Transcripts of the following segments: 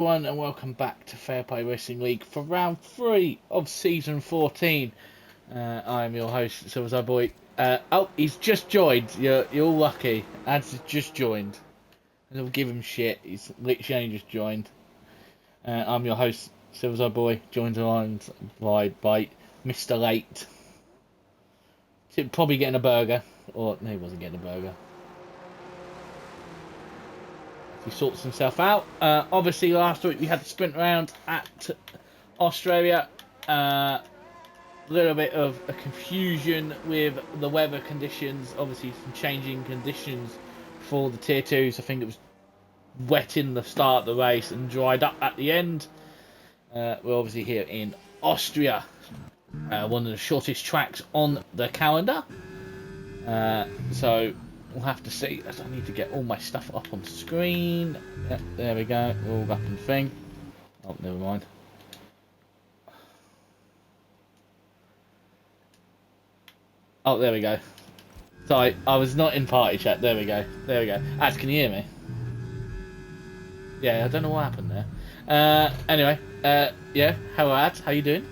Everyone, and welcome back to Fair Play Racing League for round 3 of season 14. I am your host, Silver's Boy. He's just joined. You're all lucky. Ads has just joined. And we'll give him shit. He's literally only just joined. I'm your host, Silver's Boy, joined by Mr. Late. Probably getting a burger. Or, no, he wasn't getting a burger. He sorts himself out. Obviously, last week we had the sprint round at Austria. A little bit of a confusion with the weather conditions. Obviously, some changing conditions for the tier 2s. I think it was wet in the start of the race and dried up at the end. We're obviously here in Austria, one of the shortest tracks on the calendar. So we'll have to see. I need to get all my stuff up on screen. Yep, there we go. All up and thing. Oh, never mind. Oh, there we go. Sorry, I was not in party chat. There we go. There we go. Ads, can you hear me? Yeah, I don't know what happened there. Anyway, yeah. Hello, Ads. How you doing?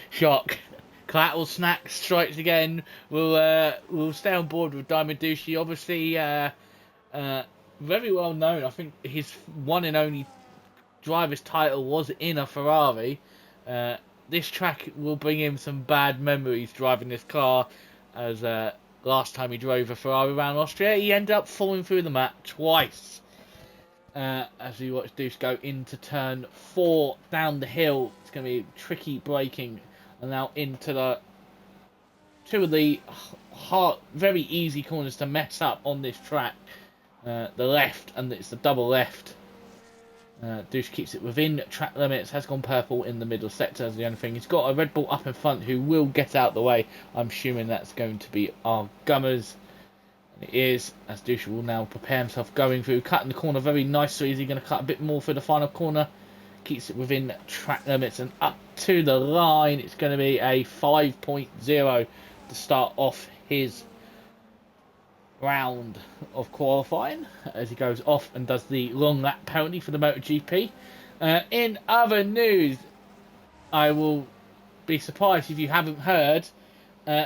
Shock. Collateral Snack strikes again. We'll stay on board with Diamond Douchey. Obviously, very well known. I think his one and only driver's title was in a Ferrari. This track will bring him some bad memories driving this car, as last time he drove a Ferrari around Austria, he ended up falling through the mat twice. As we watch Deuce go into turn 4 down the hill. It's going to be tricky braking, and now into the two of the very easy corners to mess up on this track. The left, and it's the double left. Deuce keeps it within track limits, has gone purple in the middle sector as the only thing. He's got a Red Bull up in front who will get out the way. I'm assuming that's going to be our Gummers. And it is, as Deuce will now prepare himself going through, cutting the corner very nicely. Is he going to cut a bit more for the final corner? Keeps it within track limits and up to the line. It's going to be a 5.0 to start off his round of qualifying, as he goes off and does the long lap penalty for the MotoGP. In other news, I will be surprised if you haven't heard,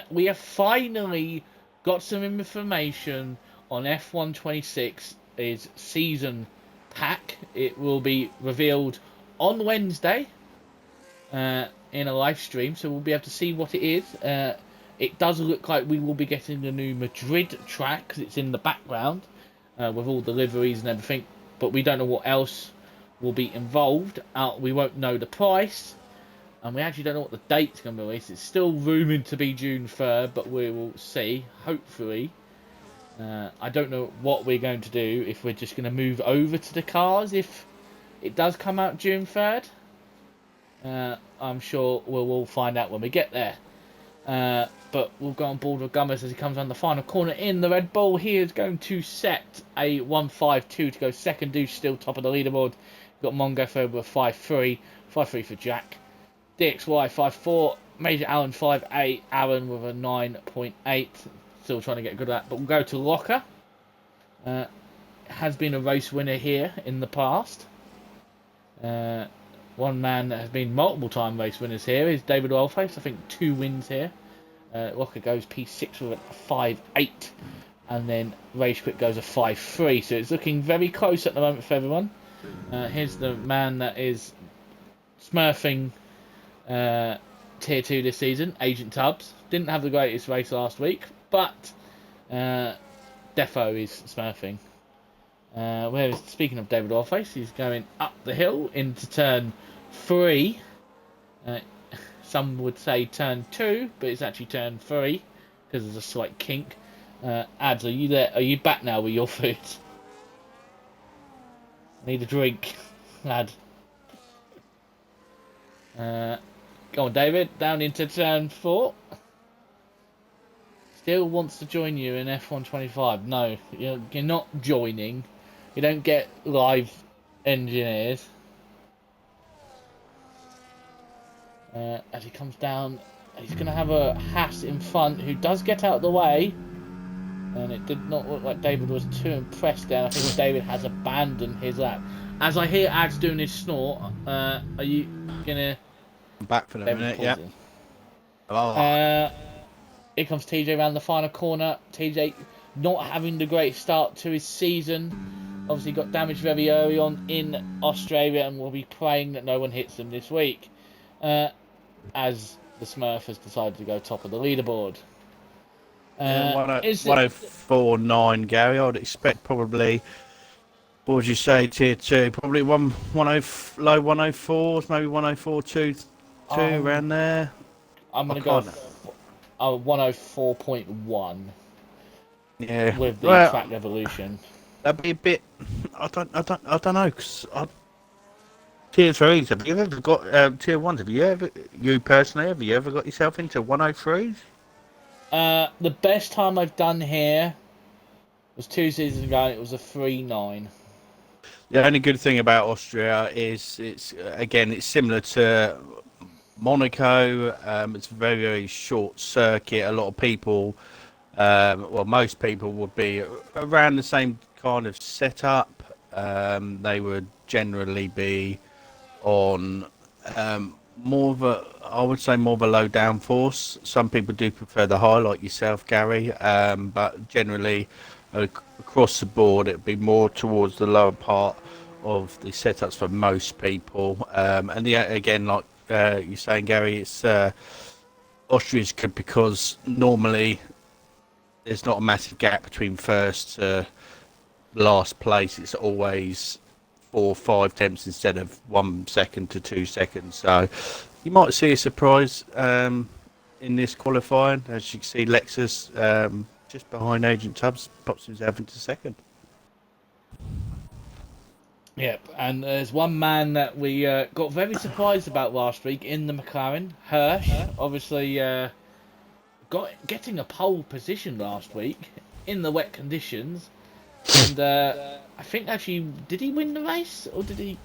we have finally got some information on F126's season pack. It will be revealed on Wednesday in a live stream, so we'll be able to see what it is. It does look like we will be getting the new Madrid track, because it's in the background, with all the liveries and everything, but we don't know what else will be involved. We won't know the price, and we actually don't know what the date's going to be released. It's still rumoured to be June 3rd, but we will see, hopefully. I don't know what we're going to do, if we're just going to move over to the cars if it does come out June 3rd. I'm sure we'll all find out when we get there. But we'll go on board with Gummers as he comes on the final corner in the Red Bull. He is going to set a 1.52 to go second. Deuce still top of the leaderboard. We've got Mongo for over 5.3. 5.3 for Jack. DXY 5.4. Major Allen 5.8. Aaron with a 9.8. Still trying to get good at that. But we'll go to Locker. Has been a race winner here in the past. One man that has been multiple time race winners here is David Oilface. I think 2 wins here. Locker goes P6 with a 5.8, and then Rage Quit goes a 5.3. So it's looking very close at the moment for everyone. Here's the man that is smurfing Tier 2 this season, Agent Tubbs. Didn't have the greatest race last week, but Defo is smurfing. Speaking of David Oilface, he's going up the hill into turn 3. Some would say turn 2, but it's actually turn 3 because there's a slight kink. Ads, are you there? Are you back now with your food? Need a drink, lad. Go on, David. Down into turn 4. Still wants to join you in F125. No, you're not joining. You don't get live engineers. As he comes down, he's going to have a Haas in front, who does get out of the way. and it did not look like David was too impressed there. I think David has abandoned his lap. As I hear Ads doing his snort, are you gonna? I'm back for a David's minute, yeah. pausing. Oh. Here comes TJ around the final corner. TJ not having the great start to his season. Obviously got damaged very early on in Australia and will be praying that no one hits him this week. As the Smurf has decided to go top of the leaderboard. 104.9, Gary. I would expect probably, what would you say, tier 2? Probably low 104s, maybe 104.2 around there. I'm going to go 104.1. Yeah. With the track evolution. That'd be a bit. I don't know. Cause tier 3s. Have you ever got tier 1s? You personally, have you ever got yourself into 103s? The best time I've done here was 2 seasons ago. And it was a 3.9. The only good thing about Austria is it's similar to Monaco. It's a very, very short circuit. A lot of people, most people would be around the same kind of setup. They would generally be on more of a low downforce. Some people do prefer the high, like yourself, Gary. But generally, across the board, it'd be more towards the lower part of the setups for most people. Again, like you're saying, Gary, it's Austria's good because normally there's not a massive gap between first to last place. It's always 4 or 5 tenths instead of 1 second to 2 seconds. So you might see a surprise in this qualifying. As you can see, Lexus just behind Agent Tubbs pops himself into second. Yep, and there's one man that we got very surprised about last week in the McLaren, Hirsch. Obviously, getting a pole position last week in the wet conditions, and I think actually, did he win the race or did he?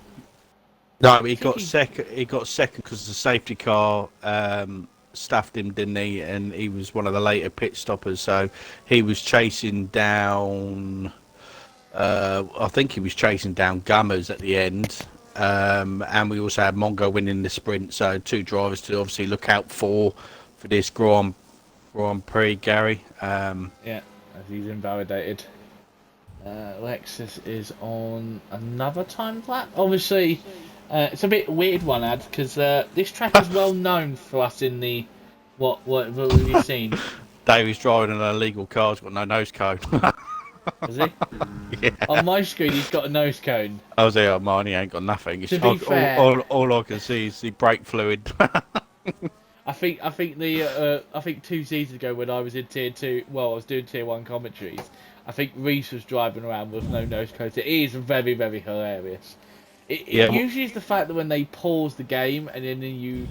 No, he got second. He got second because the safety car stuffed him, didn't he? And he was one of the later pit stoppers, so he was chasing down. I think he was chasing down Gummers at the end, and we also had Mongo winning the sprint. So 2 drivers to obviously look out for this Grand Prix, Gary. Yeah, as he's invalidated. Lexus is on another time lap. Obviously, it's a bit weird one, Ad, because this track is well known for us in the what have you seen? Davy's driving an illegal car. He's got no nose cone. Is he? Yeah. On my screen, he's got a nose cone. I was there, mine. He ain't got nothing. To be fair, all I can see is the brake fluid. I think 2 seasons ago when I was in tier 2, I was doing tier 1 commentaries. I think Reese was driving around with no nose cone. It is very, very hilarious. It usually is the fact that when they pause the game and then you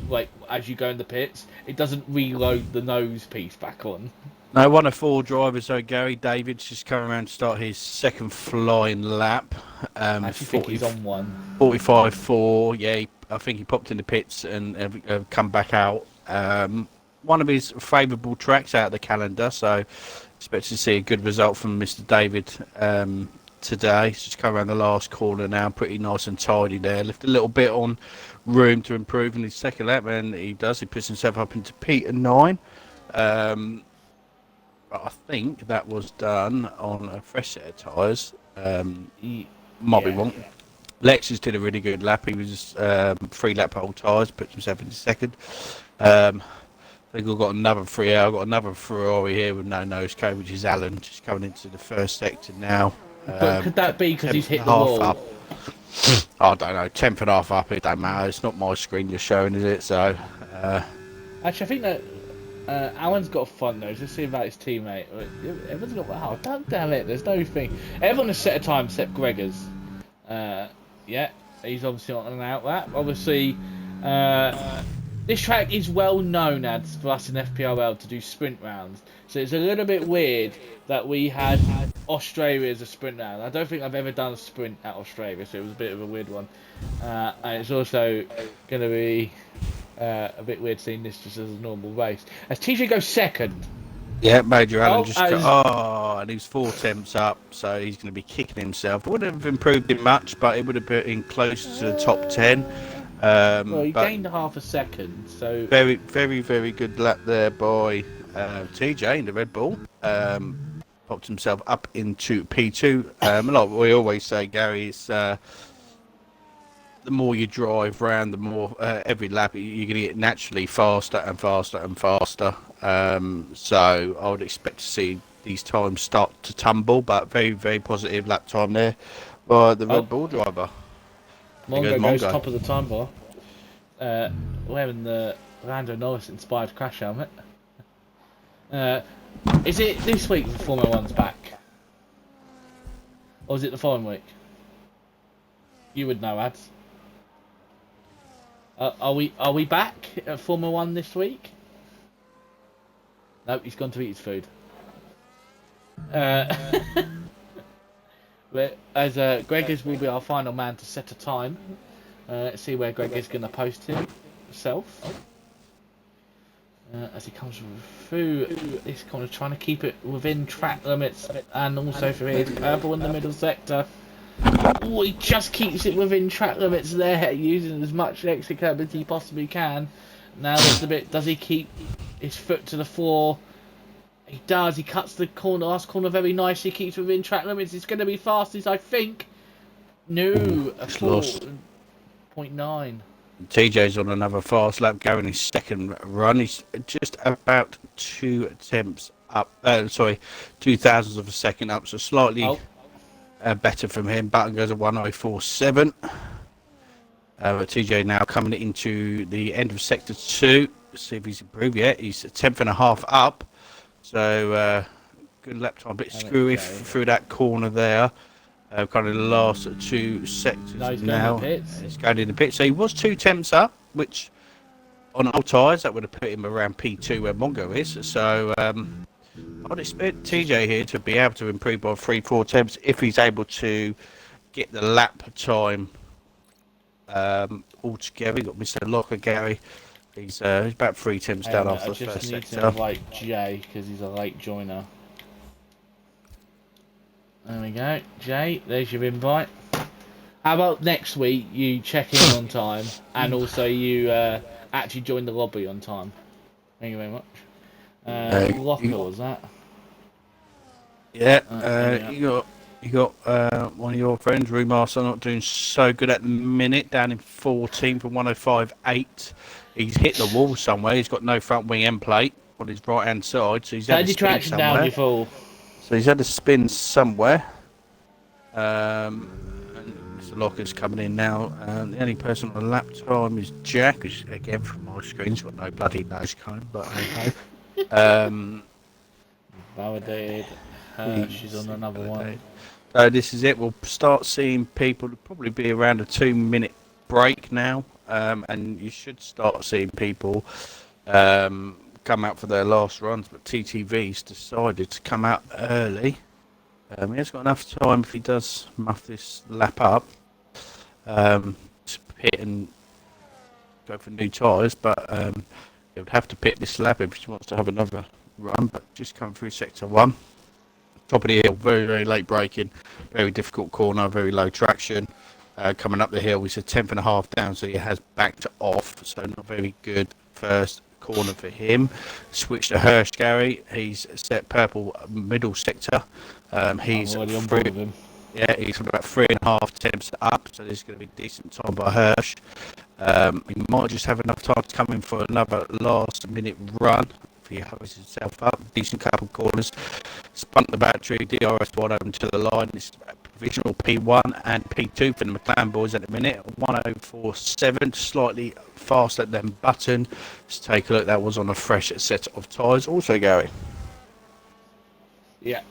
as you go in the pits, it doesn't reload the nose piece back on. No, 1 of 4 drivers though, Gary. David's just coming around to start his second flying lap. I actually think he's on 1. 45.4. Yeah, I think he popped in the pits and come back out. One of his favourable tracks out of the calendar, so expect to see a good result from Mr. David today. He's just come around the last corner now, pretty nice and tidy there. Left a little bit on room to improve in his second lap, and he does. He puts himself up into P9. But I think that was done on a fresh set of tyres. Might be wrong. Lexus did a really good lap. He was 3 lap old tyres, put himself into second. I think we've got another I've got another Ferrari here with no nose cone, which is Alan, just coming into the first sector now. But could that be because he's hit the wall? Up. I don't know, 10th and a half up, it don't matter. It's not my screen you're showing, is it? So. Actually, I think that Alan's got a front nose. Let's see about his teammate. Everyone's got, damn it, there's no thing. Everyone has set a time except Gregor's. He's obviously on an out lap. Obviously, this track is well known as for us in FPRL to do sprint rounds. So it's a little bit weird that we had Australia as a sprint round. I don't think I've ever done a sprint at Australia, so it was a bit of a weird one. And it's also going to be a bit weird seeing this just as a normal race. As TJ goes second. Yeah, Major Allen Oh, just got, and he was 4 temps up, so he's going to be kicking himself. Wouldn't have improved him much, but it would have put him closer to the top 10. well, he But gained half a second, so very, very, very good lap there by TJ in the Red Bull. Popped himself up into P2. Like we always say, Gary, it's the more you drive around, the more every lap you're going to get naturally faster and faster and faster. So I would expect to see these times start to tumble, but very, very positive lap time there by the Red Bull driver. There goes Mongo goes Mongo. top of the time bar, wearing the Lando Norris inspired crash helmet. Is it this week the Formula One's back? Or is it the following week? You would know, ads. Are we back at Formula One this week? Nope, he's gone to eat his food. But as Gregors will be our final man to set a time. See where Greg is going to post himself. As he comes through this corner, trying to keep it within track limits, and also for his purple in the middle sector. Oh, he just keeps it within track limits there, using as much extra curb as he possibly can. Now there's the bit, does he keep his foot to the floor? He does, he cuts the corner, last corner very nicely, keeps within track limits. It's going to be fastest, I think. No, a 4.9. TJ's on another fast lap, going his second run. He's just about 2 attempts up, 2,000ths of a second up, so slightly better from him. Button goes at 1:04.7. TJ now coming into the end of sector 2. Let's see if he's improved yet. He's a 10th.5 up, so good lap time. A bit screwy through that corner there. Kind of the last 2 sectors now. He's going in the pit. So he was 2 temps up, which on old tyres that would have put him around P2 where Mongo is. So I'd expect TJ here to be able to improve by 3-4 temps if he's able to get the lap time altogether. We've got Mr. Locker, Gary. He's about 3 temps down after the first sector. I just need to invite Jay because he's a late joiner. There we go, Jay. There's your invite. How about next week you check in on time and also you actually join the lobby on time? Thank you very much. Locker was that? Yeah. You got one of your friends, Remaster, not doing so good at the minute. Down in 14th from 105.8. He's hit the wall somewhere. He's got no front wing end plate on his right hand side, so he's had to spin somewhere. Down, you fool. So he's had to spin somewhere. And Mr. Locker's coming in now. The only person on the lap time is Jack, who's again from my screen. He's got no bloody nose cone, but okay. Validated. She's on another one. So this is it. We'll start seeing people. It'll probably be around a 2-minute break now, and you should start seeing people come out for their last runs, but TTV's decided to come out early. He has got enough time if he does muff this lap up to pit and go for new tyres, but he would have to pit this lap if he wants to have another run. But just coming through sector 1, top of the hill, very, very late braking, very difficult corner, very low traction. Coming up the hill, he's a 10th.5 down, so he has backed off, so not very good first corner for him. Switch to Hirsch, Gary. He's set purple middle sector. He's already on board with him. Yeah, he's about 3.5 temps up, so this is going to be a decent time by Hirsch. He might just have enough time to come in for another last minute run if he hurries himself up. Decent couple of corners. Spunk the battery, DRS wide open to the line. This provisional P1 and P2 for the McLaren boys at the minute. 1:04.7, slightly faster than Button. Let's take a look. That was on a fresh set of tyres. Also, Gary. Yeah.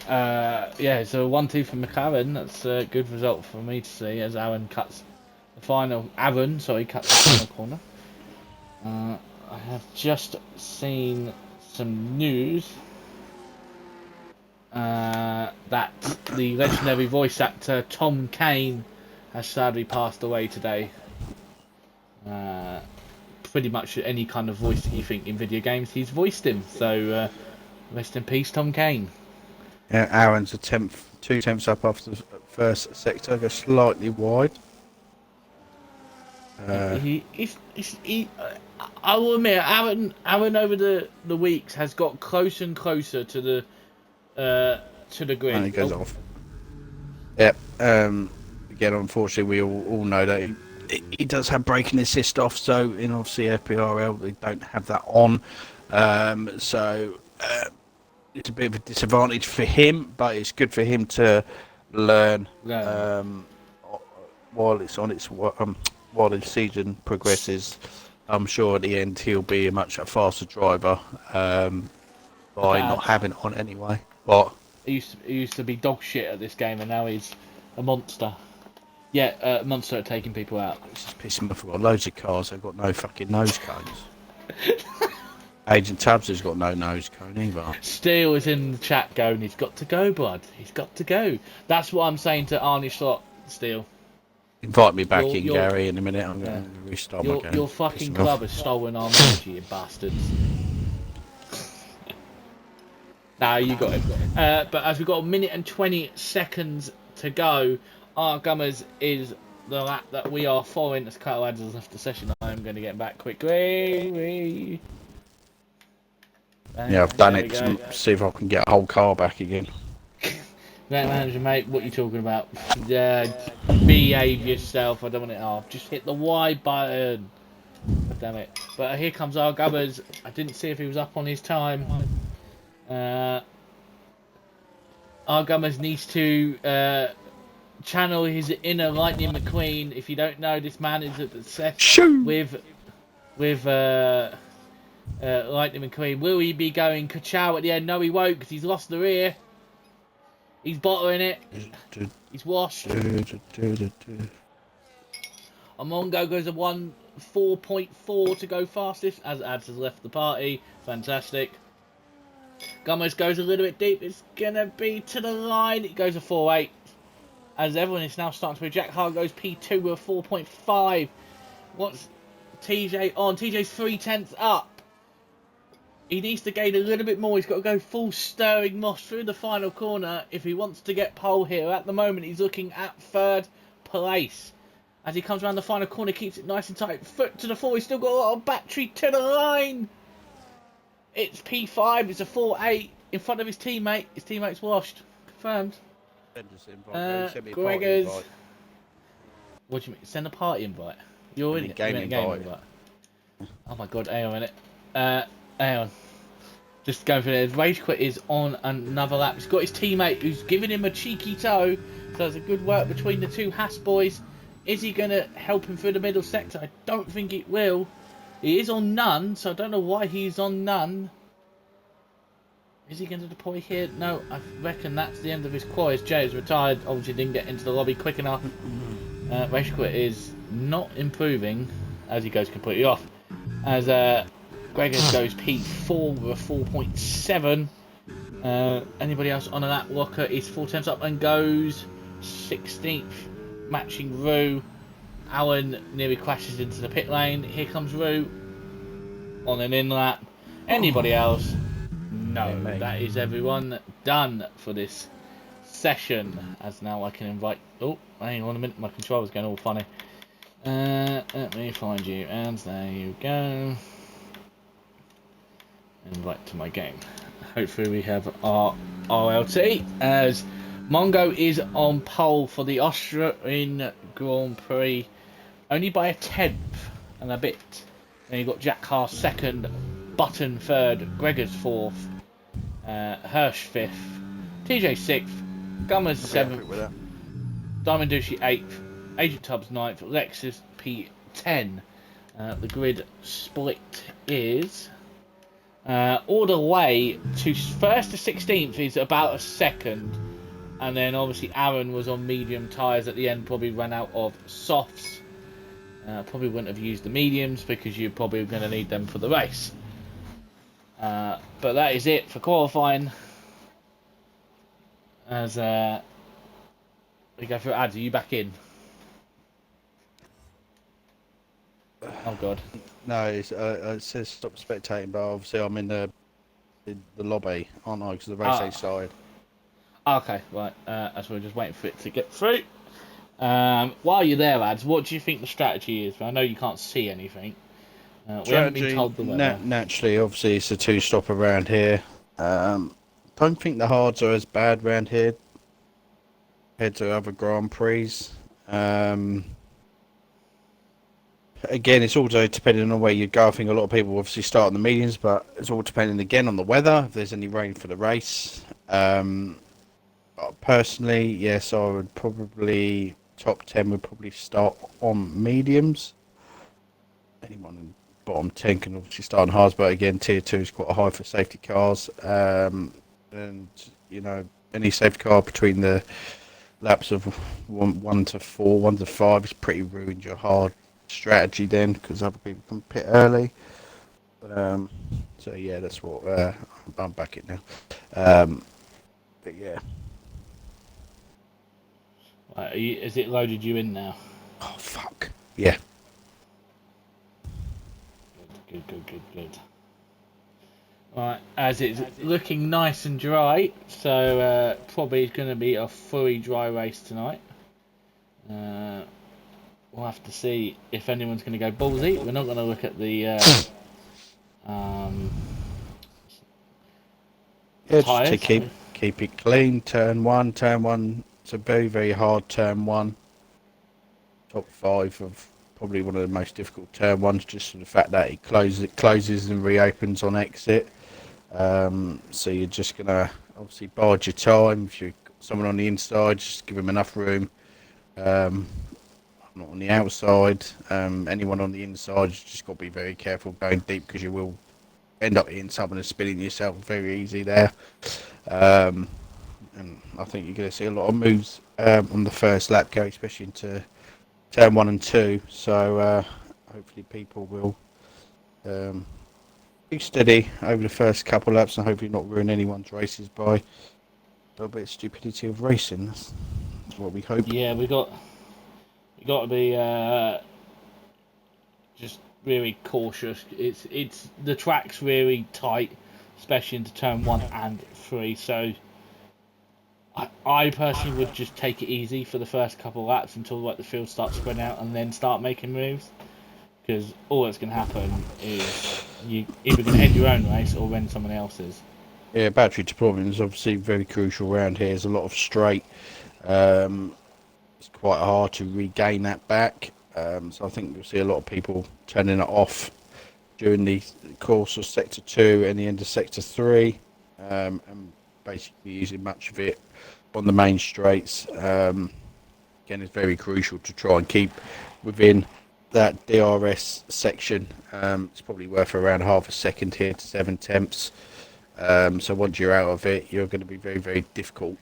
So 1-2 for McLaren. That's a good result for me to see as Aaron cuts the final. cuts the final corner. I have just seen some news that the legendary voice actor Tom Kane has sadly passed away today. Pretty much any kind of voice that you think in video games, he's voiced him. So Rest in peace, Tom Kane. Yeah, Aaron's a tenth, 2 tenths up after the first sector, goes slightly wide. I will admit, Aaron over the weeks has got closer and closer to the And grid. he goes off. Yep. Again, unfortunately, we all know that he does have braking assist off, so in obviously FPRL they don't have that on. So it's a bit of a disadvantage for him, but it's good for him to learn while it's on its while the season progresses. I'm sure at the end he'll be a much faster driver by not having it on anyway. But he used to be dog shit at this game, and now he's a monster. Yeah, monster at taking people out. it's just pissing me off. We've got loads of cars that've got no fucking nose cones. Agent Tubbs has got no nose cone either. Steele is in the chat going, he's got to go, bud. He's got to go. That's what I'm saying to Arnie Slot, Steele. Invite me back in, Gary, in a minute. I'm going to restart my game. Your fucking club has stolen our energy, you bastards. Nah, you got him. But as we've got 1 minute and 20 seconds to go, our Gummers is the lap that we are following. As Kyle Adams has left the session, I'm going to get back quickly. Yeah, I've done it to see if I can get a whole car back again. Right, manager, mate, what are you talking about? Behave yourself. I don't want it off. Just hit the Y button. God damn it. But here comes our Gummers. I didn't see if he was up on his time. Our Gummers needs to channel his inner Lightning McQueen. If you don't know, this man is obsessed with Lightning McQueen. Will he be going ka-chow at the end? No, he won't, because he's lost the rear. He's bottling it. He's washed. Amongo goes a 4.4 to go fastest, as Ads has left the party. Fantastic. Gummers goes a little bit deep. It's going to be to the line. It goes a 4.8. As everyone is now starting to be. Jack Hart goes P2 with a 4.5. What's TJ on? TJ's 3/10 up. He needs to gain a little bit more. He's got to go full Stirring Moss through the final corner if he wants to get pole here. At the moment, he's looking at 3rd place. As he comes around the final corner, keeps it nice and tight. Foot to the floor. He's still got a lot of battery to the line. It's P5. It's a 4.8 in front of his teammate. His teammate's washed. Confirmed. Gregors. What do you mean? Send a party invite? You're in a game invite. Oh my god, hang on a minute. Hang on. Just going for it. Rage Quit is on another lap. He's got his teammate who's giving him a cheeky toe. So there's a good work between the two Haas boys. Is he going to help him through the middle sector? I don't think it will. He is on none, so I don't know why he's on none. Is he going to deploy here? No, I reckon that's the end of his qualies. Jay is retired. Obviously didn't get into the lobby quick enough. Rage Quit is not improving as he goes completely off. As Gregors goes P4 with a 4.7. Anybody else on that locker is 4/10 up and goes 16th, matching Rue. Alan nearly crashes into the pit lane. Here comes Rue on an in lap. Anybody else? No, that is everyone done for this session. As now I can invite. Oh, hang on a minute, my controller's going all funny. Let me find you, and there you go. Invite to my game. Hopefully we have our RLT as Mongo is on pole for the Austrian Grand Prix, only by a 10th and a bit. Then you've got Jack Haas 2nd, Button 3rd, Gregors 4th, Hirsch 5th, TJ 6th, Gummers 7th, Diamond Duchy 8th, Agent Tubbs 9th, Lexus P10. The grid split is all the way to 1st to 16th is about a second, and then obviously Aaron was on medium tyres at the end, probably ran out of softs. Probably wouldn't have used the mediums because you're probably going to need them for the race. But that is it for qualifying. As we go through ads, are you back in? Oh god. No, it says stop spectating, but obviously I'm in the the lobby, aren't I? Because the race A side. Okay, right. As we're just waiting for it to get through. While you're there, lads, what do you think the strategy is? I know you can't see anything. We haven't been Strategy, told the weather. naturally, obviously, it's a two-stop around here. Don't think the hards are as bad around here compared to other Grand Prix. Um, Again, it's also depending on where you go. I think a lot of people obviously start on the mediums, but it's all depending again on the weather, if there's any rain for the race. Personally, yes, I would probably, top 10 would probably start on mediums. Anyone in bottom 10 can obviously start on hards, but again, tier 2 is quite high for safety cars. And, you know, any safety car between the laps of 1 to 4, 1 to 5 is pretty ruined your hard strategy then, because other people can pit early. So yeah, that's what I'm back it now. But yeah. Right, is it loaded you in now? Oh fuck. Yeah. Good. Right, as it's looking nice and dry, so probably it's going to be a fully dry race tonight. We'll have to see if anyone's going to go ballsy. We're not going to look at the Yeah, just to tyres. keep it clean. Turn one. It's a very, very hard turn one. Top 5 of probably one of the most difficult turn ones, just for the fact that it closes and reopens on exit. So you're just gonna obviously bide your time. If you've got someone on the inside, just give them enough room. Not on the outside. Anyone on the inside, you just got to be very careful going deep, because you will end up hitting someone and spinning yourself very easy there. And I think you're going to see a lot of moves on the first lap go, especially into turn 1 and 2. So hopefully people will be steady over the first couple of laps and hopefully not ruin anyone's races by a little bit of stupidity of racing. That's what we hope. Yeah, we got to be just really cautious. It's the track's really tight, especially into turn 1 and 3. So I personally would just take it easy for the first couple of laps until like the field starts spreading out, and then start making moves. Because all that's going to happen is you either going to end your own race or end someone else's. Yeah, battery deployment is obviously very crucial around here. There's a lot of straight. It's quite hard to regain that back. So I think you'll see a lot of people turning it off during the course of Sector 2 and the end of Sector 3. And basically using much of it on the main straights. Again, it's very crucial to try and keep within that DRS section. It's probably worth around half a second here to 7/10. So once you're out of it, you're going to be very, very difficult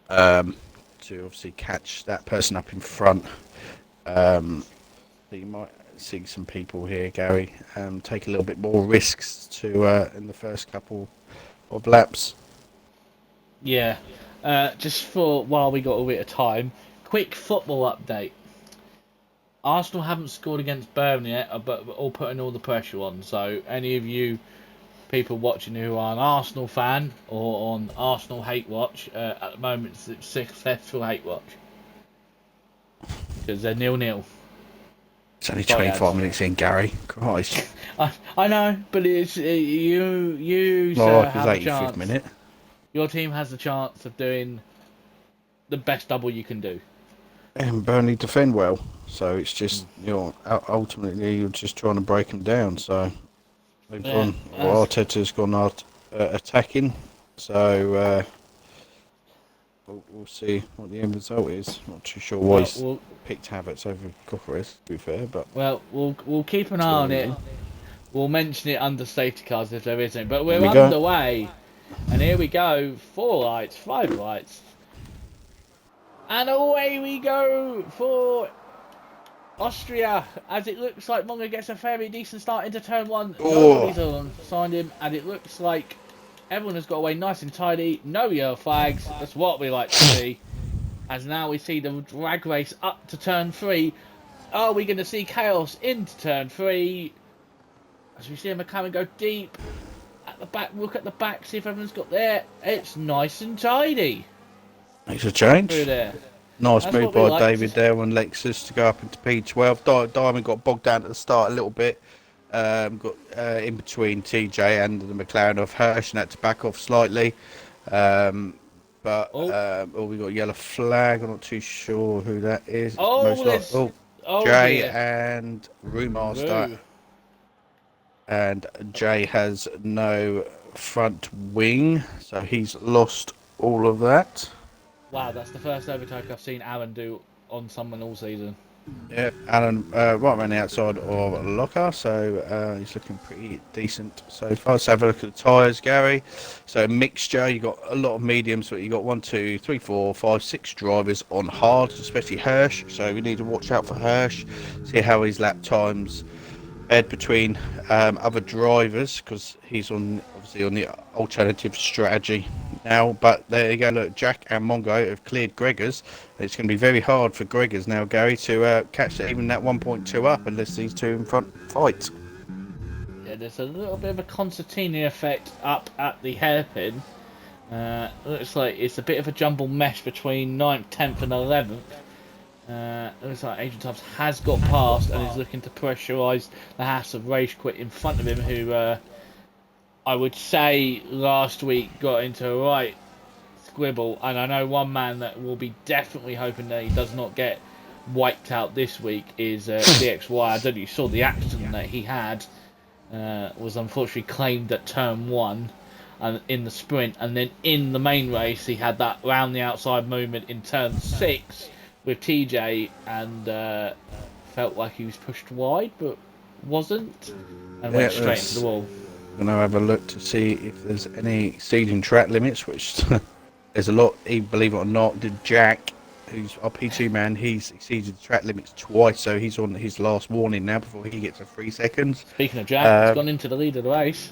to obviously catch that person up in front. So you might see some people here, Gary, take a little bit more risks to in the first couple of laps. Yeah. Just for while we got a bit of time, quick football update. Arsenal haven't scored against Burnley yet, but we're all putting all the pressure on. So any of you people watching who are an Arsenal fan or on Arsenal hate watch, at the moment it's successful hate watch. Because they're 0-0. It's only 25 minutes in, Gary. Christ. I know, but it's you Not sir, like have a his 85th chance. minute. Your team has the chance of doing the best double you can do. And Burnley defend well, so it's just ultimately you're just trying to break them down. So they've gone. Well, Arteta's gone out attacking. So we'll see what the end result is. Not too sure why he's picked Havertz over Gyökeres, to be fair, but we'll keep an eye on it. We'll mention it under safety cars if there isn't. But we're underway, and here we go. 4 lights, 5 lights. And away we go for Austria, as it looks like Monga gets a fairly decent start into turn 1. Nobody's signed him, and it looks like everyone has got away nice and tidy. No yellow flags. That's what we like to see. As now we see the drag race up to turn 3. Are we going to see chaos into turn 3? As we see McLaren go deep. at the back, look at the back, see if everyone's got there. It's nice and tidy Makes a through change. there. Nice That's move what we by like. David there on Lexus to go up into P12. Diamond got bogged down at the start a little bit. Got in between TJ and the McLaren of Hirsch and had to back off slightly. We got a yellow flag. I'm not too sure who that is. It's Oh Jay dear. and Remaster. Roo. And Jay has no front wing, so he's lost all of that. Wow, that's the first overtake I've seen Alan do on someone all season. Yeah, Alan right around the outside of Locker, so he's looking pretty decent so far. Let's have a look at the tyres, Gary. So mixture, you got a lot of mediums, but you got 1, 2, 3, 4, 5, 6 drivers on hards, especially Hirsch. So we need to watch out for Hirsch, see how his lap times head between other drivers, because he's obviously on the alternative strategy now. But there you go, look, Jack and Mongo have cleared Gregors. It's going to be very hard for Gregors now, Gary, to catch even that 1.2 up unless these two in front fight. Yeah, there's a little bit of a concertina effect up at the hairpin. Looks like it's a bit of a jumble mesh between 9th, 10th and 11th. Looks like Agent Tubbs has got past and is looking to pressurise the Haas of Rage Quit in front of him, who I would say last week got into a right squibble. And I know one man that will be definitely hoping that he does not get wiped out this week is DXY. I don't know if you saw the accident that he had. Was unfortunately claimed at turn 1 and in the sprint, and then in the main race he had that round the outside movement in turn 6 with TJ, and felt like he was pushed wide but wasn't, and went straight into the wall. I'm going to have a look to see if there's any exceeding track limits, which there's a lot. Believe it or not, did Jack, who's our P2 man, he's exceeded the track limits twice, so he's on his last warning now before he gets a 3 seconds. Speaking of Jack, he's gone into the lead of the race.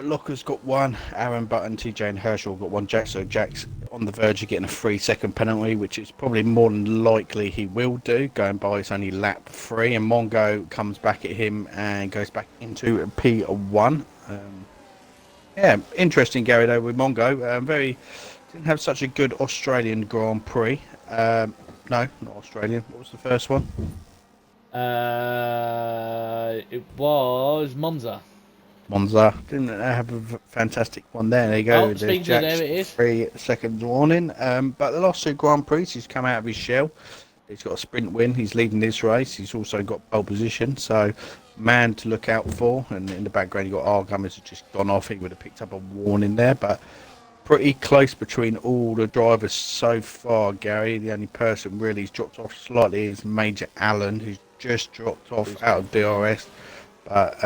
Locker's got 1, Aaron Button, TJ and Herschel got 1. So Jack's on the verge of getting a 3-second penalty, which is probably more than likely he will do, going by it's only lap 3, and Mongo comes back at him and goes back into P1. Yeah, interesting, Gary, though, with Mongo. Didn't have such a good Australian Grand Prix. No, not Australian. What was the first one? It was Monza. Didn't have a fantastic one there. There you go. Speaking of there, it is 3 seconds warning. But the last 2 Grand Prix, he's come out of his shell. He's got a sprint win. He's leading this race. He's also got pole position. So, man to look out for. And in the background, you got Argummers has just gone off. He would have picked up a warning there. But pretty close between all the drivers so far, Gary. The only person really who's dropped off slightly is Major Allen, who's just dropped off out of DRS. But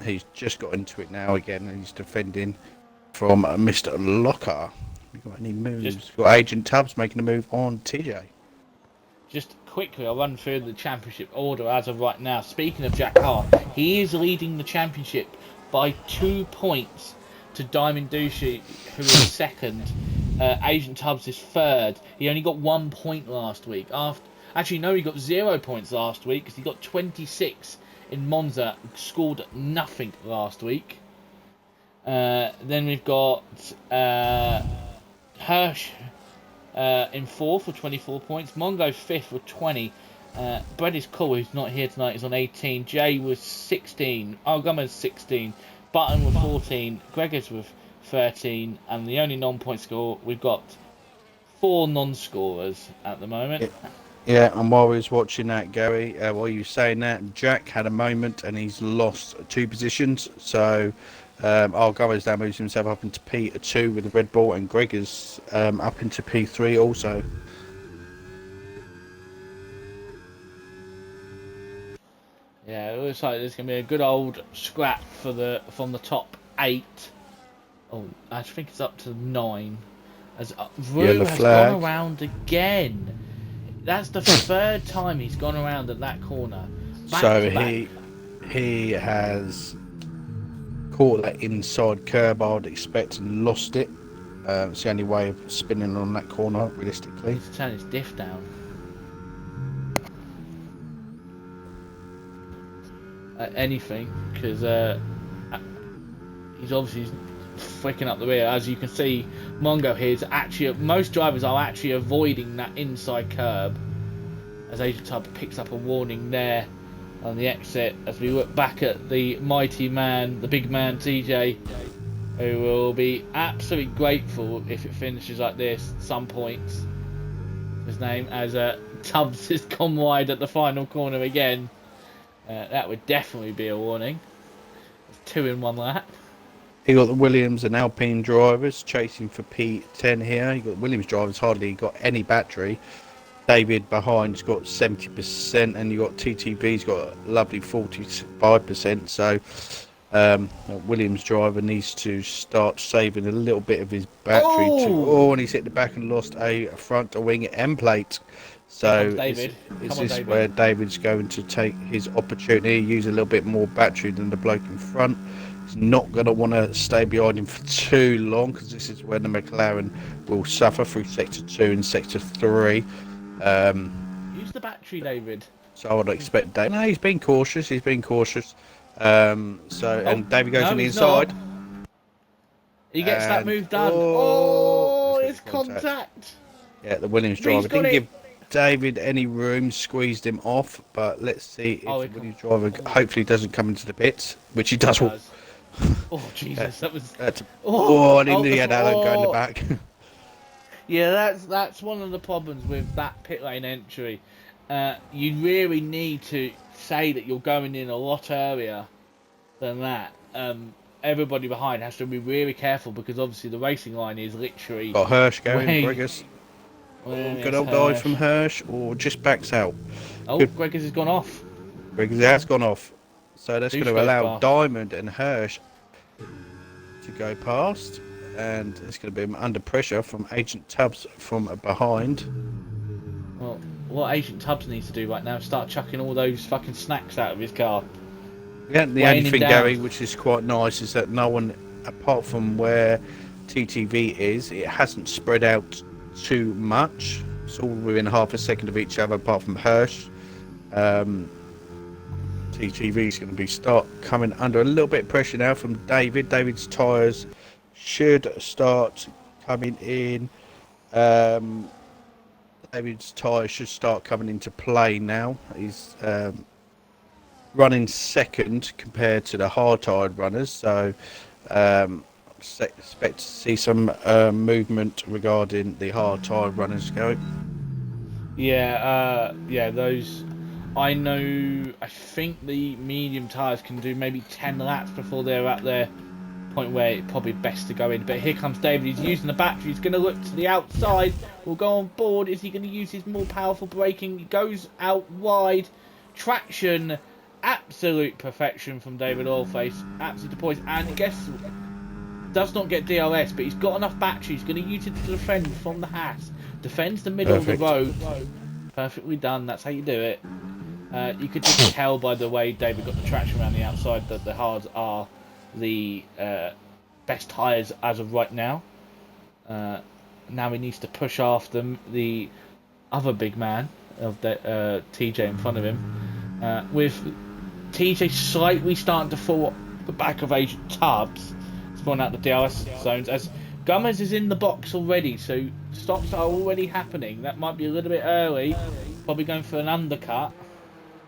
he's just got into it now again, and he's defending from Mr. Locker. We got any moves? We've got Agent Tubbs making a move on TJ. Just quickly, I'll run through the championship order as of right now. Speaking of Jack Carr, he is leading the championship by 2 points to Diamond Duchy, who is second. Agent Tubbs is third. He only got 1 point last week. Actually, no, he got 0 points last week because he got 26 in Monza, scored nothing last week. Then we've got Hirsch in 4th with 24 points. Mongo 5th with 20. Brett is cool, who's not here tonight, is on 18. Jay was 16. Argummer's 16. Button with 14. Gregors with 13. And the only non-point score, we've got 4 non-scorers at the moment. Yeah, and while we was watching that, Gary, while you were saying that, Jack had a moment and he's lost 2 positions. So Argo's now moves himself up into P2 with the Red Bull, and Greg is up into P3 also. Yeah, it looks like there's going to be a good old scrap from the top 8. Oh, I think it's up to 9. As Rue has gone around again. That's the 3rd time he's gone around at that corner. So he has caught that inside curb, I would expect, and lost it. It's the only way of spinning on that corner, realistically. He's turn his diff down. Anything, because he's obviously flicking up the rear. As you can see, Mongo here is actually, most drivers are actually avoiding that inside curb, as Agent Tub picks up a warning there on the exit. As we look back at the mighty man, the big man TJ, who will be absolutely grateful if it finishes like this at some point. His name, as Tubbs has gone wide at the final corner again. That would definitely be a warning. It's 2 in 1 lap. You got the Williams and Alpine drivers chasing for P10 here. You got the Williams drivers hardly got any battery. David behind's got 70%, and you got TTV's got a lovely 45%. So Williams driver needs to start saving a little bit of his battery. And he's hit the back and lost a front wing end plate. So is this where David's going to take his opportunity, use a little bit more battery than the bloke in front? He's not going to want to stay behind him for too long, because this is where the McLaren will suffer through sector 2 and sector 3. Use the battery, David. So I would expect David. No, he's been cautious. And David goes on the inside. Not. He gets that move done. It's contact. Yeah, the Williams driver didn't give David any room, squeezed him off. But let's see if the Williams driver hopefully doesn't come into the pits, which he does. Oh Jesus, that was. And he had Alan go in the back. Yeah, that's one of the problems with that pit lane entry. You really need to say that you're going in a lot earlier than that. Everybody behind has to be really careful, because obviously the racing line is literally. Got Hirsch going, Gregors. Good old guy from Hirsch, or just backs out. Gregors has gone off. Gregors has gone off. So that's going to allow Diamond and Hirsch to go past. And it's going to be under pressure from Agent Tubbs from behind. Well, what Agent Tubbs needs to do right now is start chucking all those fucking snacks out of his car. Yeah, the only thing, Gary, which is quite nice, is that no one, apart from where TTV is, it hasn't spread out too much. It's all within half a second of each other, apart from Hirsch. TTV is going to be coming under a little bit of pressure now from David. David's tyres should start coming in. David's tyres should start coming into play now. He's running second compared to the hard-tired runners, so expect to see some movement regarding the hard-tired runners going. Yeah, those. I think the medium tyres can do maybe 10 laps before they're at their point where it's probably best to go in. But here comes David. He's using the battery. He's going to look to the outside. We'll go on board. Is he going to use his more powerful braking? He goes out wide. Traction. Absolute perfection from David Oilface. Absolutely poised. And does not get DRS, but he's got enough battery. He's going to use it to defend from the Haas. Defends the middle of the road. Perfectly done. That's how you do it. You could just tell by the way David got the traction around the outside that the hards are the best tyres as of right now. Now he needs to push after the other big man of the TJ in front of him, with TJ slightly starting to fall the back of Agent Tubbs, spawn out the DRS zones, as Gummers is in the box already, so stops are already happening. That might be a little bit early, probably going for an undercut.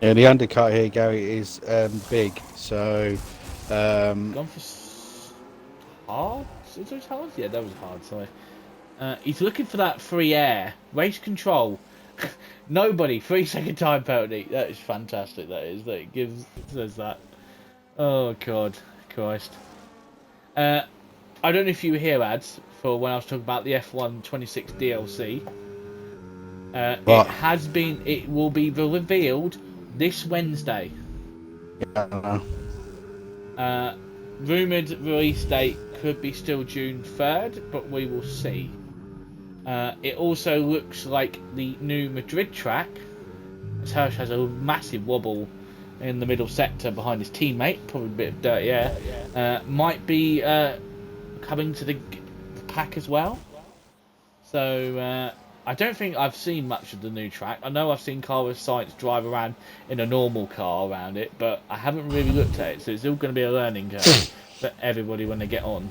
Yeah, the undercut here, Gary, is big, so gone for hard? Is those hard? Yeah, that was hard, sorry. He's looking for that free air. Race control. Nobody. 3-second time penalty. That is fantastic, that is. That says that. Oh, God. Christ. I don't know if you were here, ads, for when I was talking about the F1 26 DLC. It will be revealed this Wednesday. Rumoured release date could be still June 3rd, but we will see. It also looks like the new Madrid track, as Hirsch has a massive wobble in the middle sector behind his teammate, probably a bit of dirty air, might be coming to the pack as well. So I don't think I've seen much of the new track. I know I've seen Carlos Sainz drive around in a normal car around it, but I haven't really looked at it, so it's all going to be a learning curve. for everybody when they get on.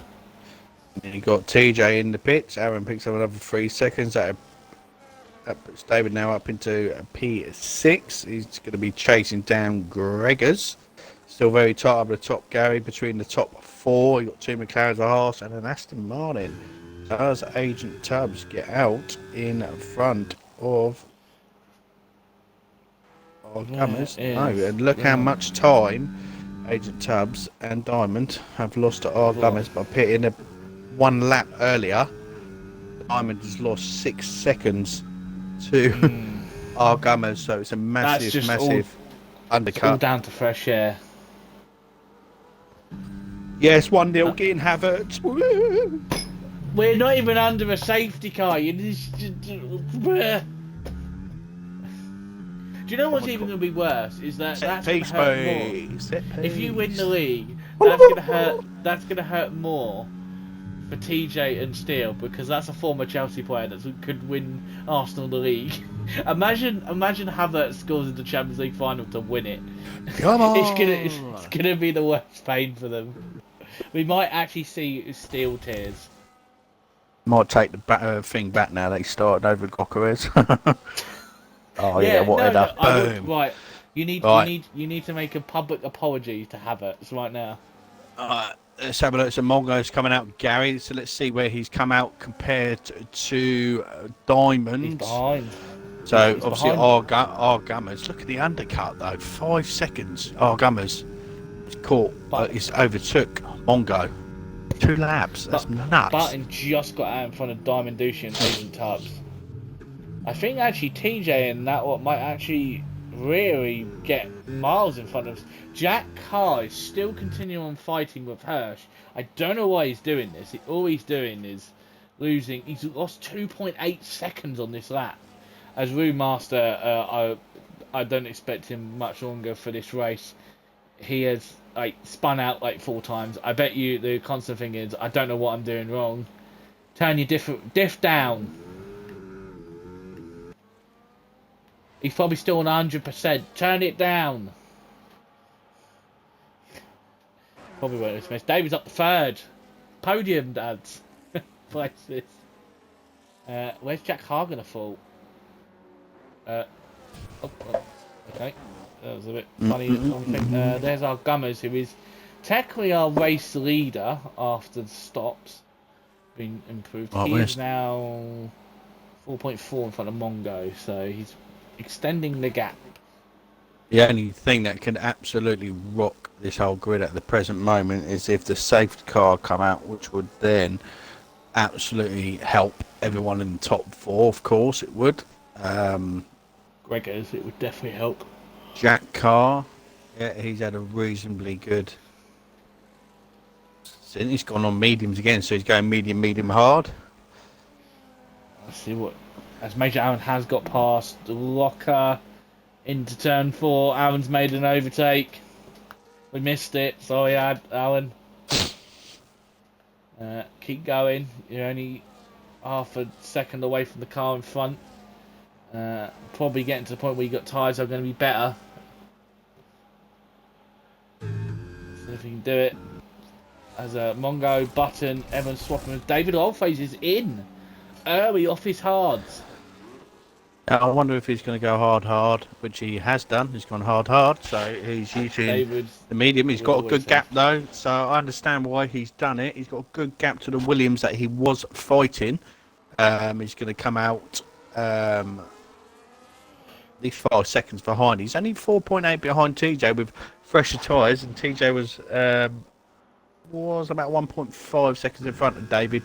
You got TJ in the pits. Aaron picks up another 3 seconds. That puts David now up into P6. He's going to be chasing down Gregors. Still very tight up the top, Gary, between the top 4. You got 2 McLarens, a Haas, and an Aston Martin. Does Agent Tubbs get out in front of our Gummers? No, and look how much time Agent Tubbs and Diamond have lost to our Gummers by pitting 1 lap earlier. Diamond has lost 6 seconds to our Gummers, so it's a massive undercut. It's all down to fresh air. Yes, 1-0 getting Havertz. We're not even under a safety car. Do you know what's even going to be worse? Is that that's going to hurt more. If you win the league, that's going to hurt. That's going to hurt more for TJ and Steele, because that's a former Chelsea player that could win Arsenal the league. Imagine Havertz scores in the Champions League final to win it. Come on. It's gonna be the worst pain for them. We might actually see Steele tears. Might take the thing back now that he started over Gokares. Oh yeah, whatever. Boom. Right, you need to make a public apology to Havertz right now. Let's have a look. So Mongo's coming out, Gary. So let's see where he's come out compared to Diamond. He's behind. So he's obviously our Gummers. Look at the undercut though. 5 seconds. Our Gummers. He's caught. He's overtook Mongo. 2 laps. That's nuts. Button just got out in front of Diamond Douche and Agent Tubbs. I think actually TJ and that one might actually really get miles in front of us. Jack Carr is still continuing on fighting with Hirsch. I don't know why he's doing this. All he's doing is losing. He's lost 2.8 seconds on this lap. As Room Master, I don't expect him much longer for this race. He has spun out 4 times. I bet you the constant thing is, I don't know what I'm doing wrong. Turn your diff down. He's probably still on 100%. Turn it down. Probably won't dismiss. David's up the 3rd. Podium, dads. Places. Where's Jack Carr gonna fall? Okay. That was a bit funny. There's our Gummers, who is technically our race leader after the stops. Been improved. He is now 4.4 in front of Mongo, so he's extending the gap. The only thing that can absolutely rock this whole grid at the present moment is if the safety car come out, which would then absolutely help everyone in the top 4. Of course, it would. Gregors, it would definitely help. Jack Carr, yeah, he's had a reasonably good. He's gone on mediums again, so he's going medium, hard. Let's see what. As Major Aaron has got past the locker into turn 4. Aaron's made an overtake. We missed it. Sorry, Aaron. Keep going. You're only half a second away from the car in front. Probably getting to the point where you got tyres that are going to be better. See if you can do it. As Mongo, Button, everyone's swapping with David Oldface is in early off his hards. I wonder if he's going to go hard, which he has done. He's gone hard, so he's using the medium. He's got a good gap though, so I understand why he's done it. He's got a good gap to the Williams that he was fighting. He's going to come out these 5 seconds behind. He's only 4.8 behind TJ with fresher tyres, and TJ was about 1.5 seconds in front of David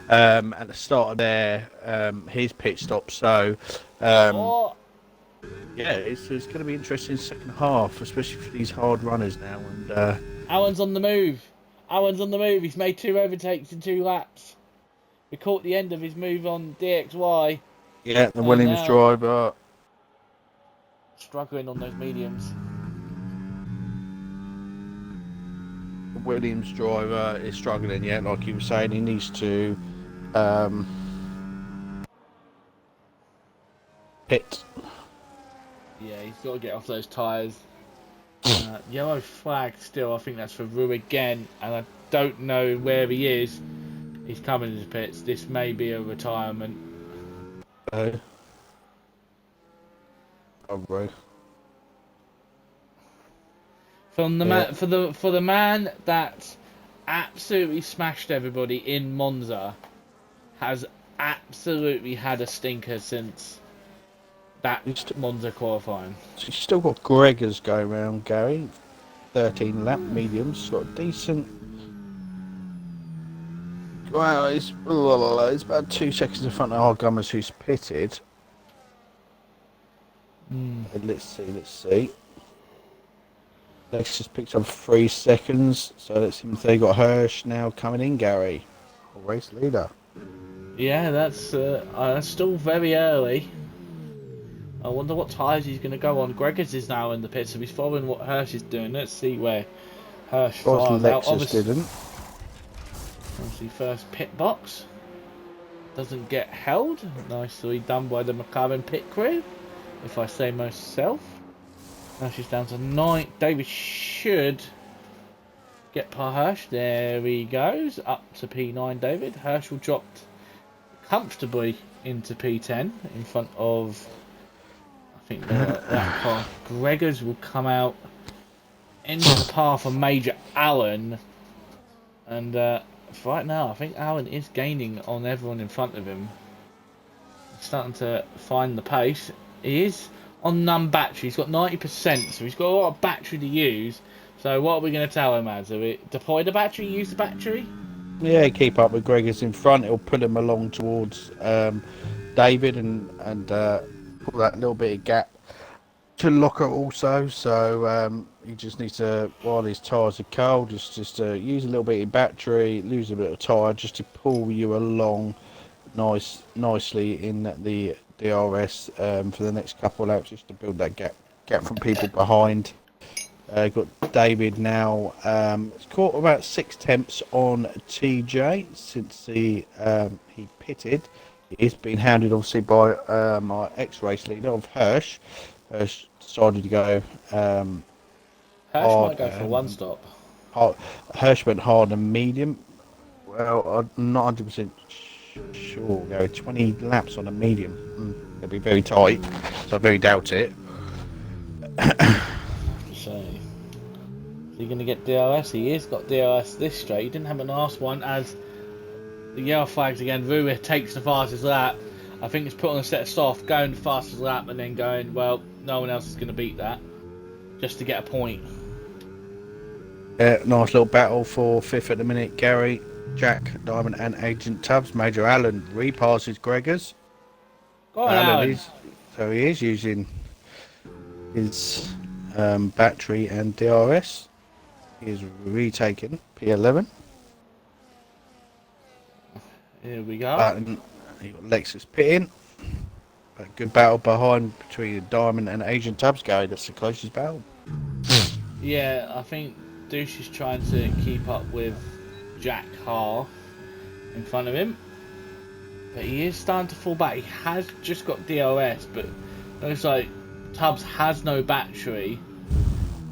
at the start of his pit stop. So yeah, it's going to be interesting second half, especially for these hard runners now. And Alan's on the move. He's made 2 overtakes in 2 laps. We caught the end of his move on DXY. Yeah, the Williams driver struggling on those mediums. The Williams driver is struggling. Yeah, like you were saying, he needs to pit. Yeah, he's got to get off those tyres. Yellow flag still. I think that's for Rue again, and don't know where he is, he's coming to the pits. This may be a retirement. Probably. From the for the man that absolutely smashed everybody in Monza, has absolutely had a stinker since that Monza qualifying. So you've still got Gregors going around, Gary. 13 lap mediums. Got a decent. Well, it's about 2 seconds in front of Argummers, who's pitted. Let's see. Lex just picked up 3 seconds, so let's see if they got Hirsch now coming in, Gary. Race leader. Yeah, that's still very early. I wonder what tyres he's going to go on. Gregors is now in the pit, so he's following what Hirsch is doing. Let's see where Hirsch fires out. Lexus didn't. Obviously, first pit box. Doesn't get held. Nicely done by the McLaren pit crew, if I say myself. Now she's down to 9. David should get past Hirsch. There he goes. Up to P9, David. Herschel dropped comfortably into P10 in front of, I think, that car. Gregors will come out into the path of Major Allen. And right now, I think Allen is gaining on everyone in front of him. He's starting to find the pace. He is on non-battery. He's got 90%, so he's got a lot of battery to use. So what are we going to tell him, Az? Are we deploy the battery, use the battery? Yeah, keep up with Gregors in front. It'll pull him along towards David and pull that little bit of gap to Locker also. So you just need to, while his tyres are cold, just use a little bit of battery, lose a bit of tyre, just to pull you along nicely in the DRS for the next couple of laps, just to build that gap from people behind. Got David now. It's caught about 6 tenths on TJ since he pitted. He's been hounded obviously by our ex-race leader of Hirsch. Hirsch decided to go Hirsch hard, might go for one stop. Hirsch went hard and medium. Well, I'm not 100% sure. Go 20 laps on a medium. It'll be very tight, so I very doubt it. So, is he going to get DRS? He has got DRS this straight. He didn't have a last one, as the yellow flags again. Rua takes the fastest lap. I think it's put on a set of soft, going the fastest lap, and then going, well, no one else is going to beat that, just to get a point. Nice little battle for 5th at the minute. Gary, Jack, Diamond, and Agent Tubbs. Major Allen repasses Gregors. Go on, Alan. So he is using his battery and DRS. He is retaking P11. Here we go. You got Lexus pitting. A good battle behind between Diamond and Agent Tubbs. Gary, that's the closest battle. Yeah, I think Douche is trying to keep up with Jack Haar in front of him, but he is starting to fall back. He has just got DRS, but looks like Tubbs has no battery,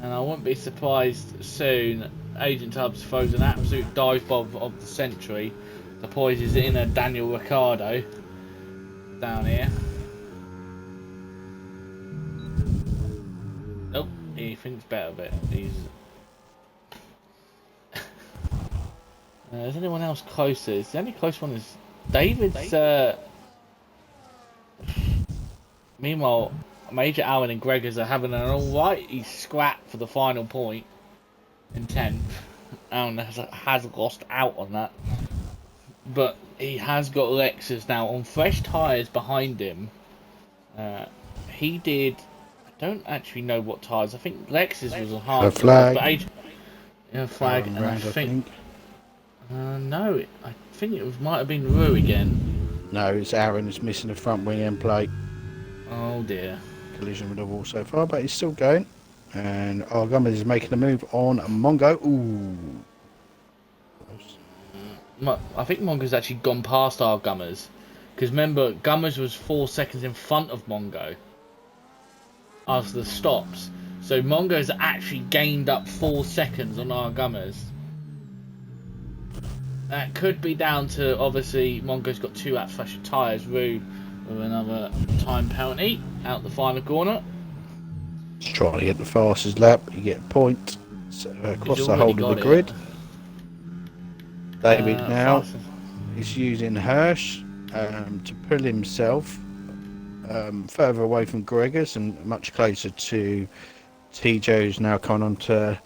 and I wouldn't be surprised soon Agent Tubbs throws an absolute dive bomb of the century, deploys in a Daniel Ricciardo down here. Nope, he thinks better of it. Is anyone else closer? The only close one is David's. Meanwhile, Major Allen and Gregors are having an alrighty scrap for the final point in 10th. Allen has lost out on that, but he has got Lexus now on fresh tyres behind him. He did. I don't actually know what tyres. I think Lexus was a hard flag. But flag, and I think. No, I think it might have been Rue again. No, it's Aaron. It's missing the front wing end plate. Oh dear. Collision with the wall so far, but he's still going. And Argummers is making a move on Mongo. Ooh. I think Mongo's actually gone past our Gummers, because remember, Gummers was 4 seconds in front of Mongo after the stops, so Mongo's actually gained up 4 seconds on our Gummers. That could be down to, obviously, Mongo's got 2 laps fresher tyres. Rue with another time penalty out the final corner. Just trying to get the fastest lap. You get a point. So, He's across the already whole of the got it. grid. David now Fastest. is using Hirsch to pull himself further away from Gregors and much closer to TJ, who's now coming on to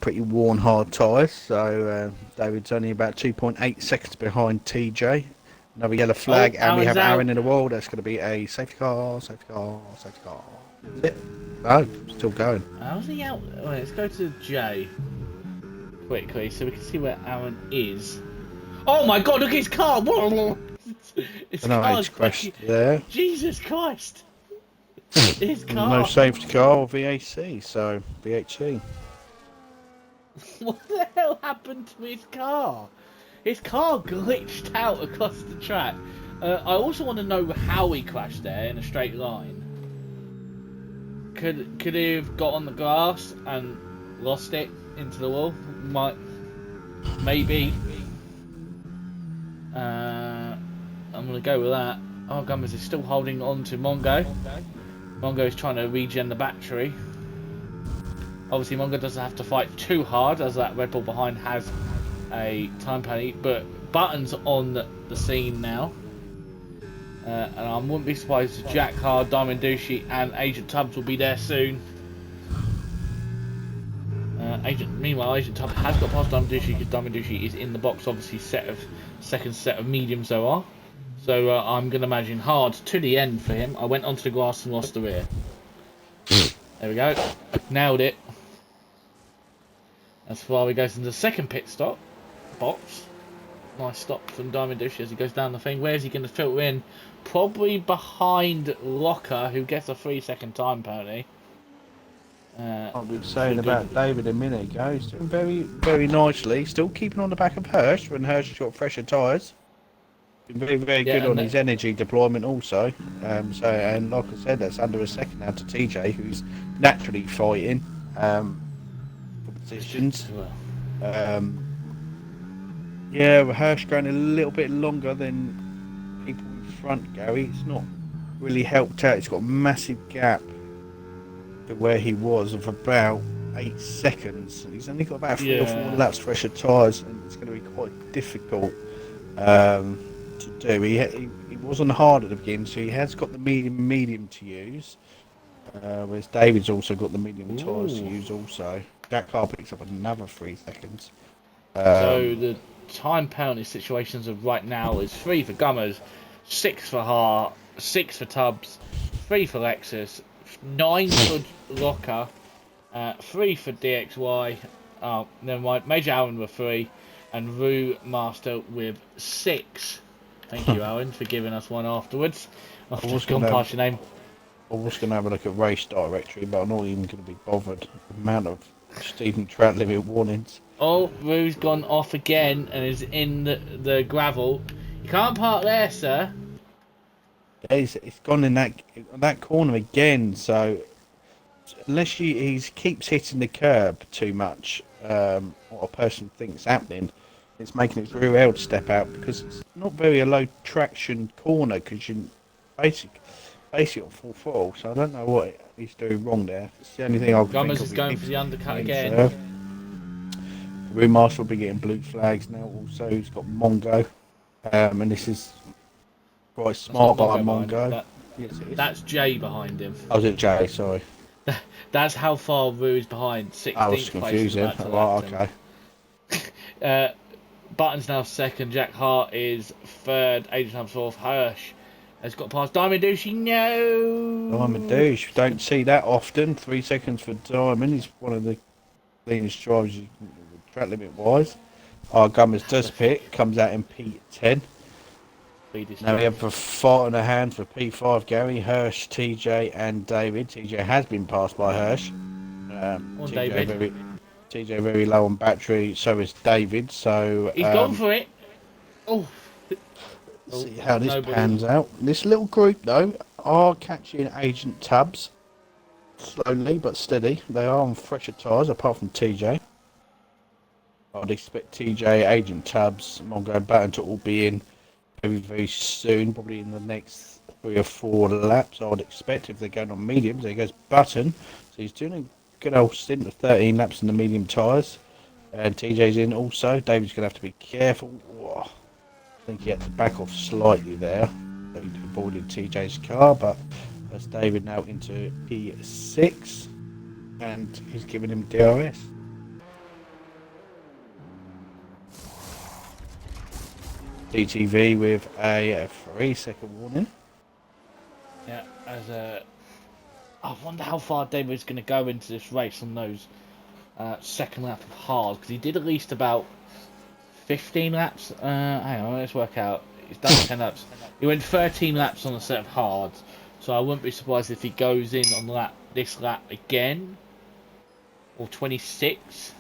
pretty worn hard tyres. So David's only about 2.8 seconds behind TJ. Another yellow flag, and we have Aaron in the wall. That's going to be a safety car, safety car, safety car. That's it. No, still going. How's he out? Right, let's go to J quickly so we can see where Aaron is. Oh my god, look at his car! His car's crashed there. Jesus Christ! His car. No safety car or VAC, so VHC. What the hell happened to his car? His car glitched out across the track. I also want to know how he crashed there in a straight line. Could he have got on the grass and lost it into the wall? Maybe. I'm gonna go with that. Oh, Gummers is still holding on to Mongo. Mongo is trying to regen the battery. Obviously, Mongo doesn't have to fight too hard, as that Red Bull behind has a time penalty. But Button's on the scene now. And I wouldn't be surprised if Jack Hard, Diamond Douchey and Agent Tubbs will be there soon. Meanwhile, Agent Tubbs has got past Diamond Douchey because Diamond Douchey is in the box, obviously second set of mediums there are. So I'm going to imagine Hard to the end for him. I went onto the grass and lost the rear. There we go. Nailed it. As far as he goes into the second pit stop box. Nice stop from Diamond Douchey as he goes down the thing. Where is he going to filter in? Probably behind Locker, who gets a 3-second time penalty. I've been saying about David a minute ago. He's doing very, very nicely. Still keeping on the back of Hirsch when Hirsch has got fresher tyres. Been very, very good on his energy deployment also. And like I said, that's under a second now to TJ, who's naturally fighting for positions. Hirsch going a little bit longer than people in front, Gary. It's not really helped out. It's got a massive gap to where he was of about 8 seconds. He's only got about 3 or 4 laps fresher tyres, and it's going to be quite difficult to do. He wasn't hard at the beginning, so he has got the medium to use. Whereas David's also got the medium tyres to use also. That car picks up another 3 seconds. So the time penalty situations of right now is 3 for Gummers, 6 for Hart, 6 for Tubbs, 3 for Lexus, 9 for Locker, 3 for DXY, never mind, Major Aaron with 3, and Rue Master with 6. Thank you, Aaron, for giving us one afterwards. I've just gone past your name. I was going to have a look at race directory, but I'm not even going to be bothered. The amount of Stephen track limit warnings. Oh, Rue's gone off again and is in the gravel. You can't park there, sir. It's gone in that corner again. So unless he keeps hitting the curb too much, what a person thinks happening, it's making his rear end step out because it's not very a low traction corner because you basically on full throttle. So I don't know what he's doing wrong there. It's the only thing I'll think Gummers is going for the undercut again. Rue Master will be getting blue flags now. Also, he's got Mongo, and this is quite smart by Mongo. Yes, that's Jay behind him. Oh, was it Jay? Sorry. That's how far Rue's behind. 16th I was confusing. Right, okay. Button's now second. Jack Hart is third. Adrian fourth. Hirsch has got past Diamond Douchey. No. Diamond Douche. Don't see that often. 3 seconds for Diamond. He's one of the cleanest drivers track limit wise. Gummers does pit. Comes out in P10. Now we have a fight on the hand for P5, Gary, Hirsch, TJ and David. TJ has been passed by Hirsch. TJ very low on battery, so is David. So he's gone for it. See how this pans out. This little group though are catching Agent Tubbs. Slowly but steady. They are on fresher tyres apart from TJ. I'd expect TJ, Agent Tubbs, Mongo, and Button to all be in very, very soon, probably in the next 3 or 4 laps. I'd expect if they're going on mediums. There goes Button, so he's doing a good old stint of 13 laps in the medium tyres, and TJ's in also. David's going to have to be careful. Whoa. I think he had to back off slightly there. He avoided TJ's car, but that's David now into P6, and he's giving him DRS. DTV with a 3-second warning. Yeah, I wonder how far David's going to go into this race on those second lap of hard, because he did at least about 15 laps. Hang on, let's work out. He's done 10 laps. He went 13 laps on a set of hards, so I wouldn't be surprised if he goes in on this lap again, or 26.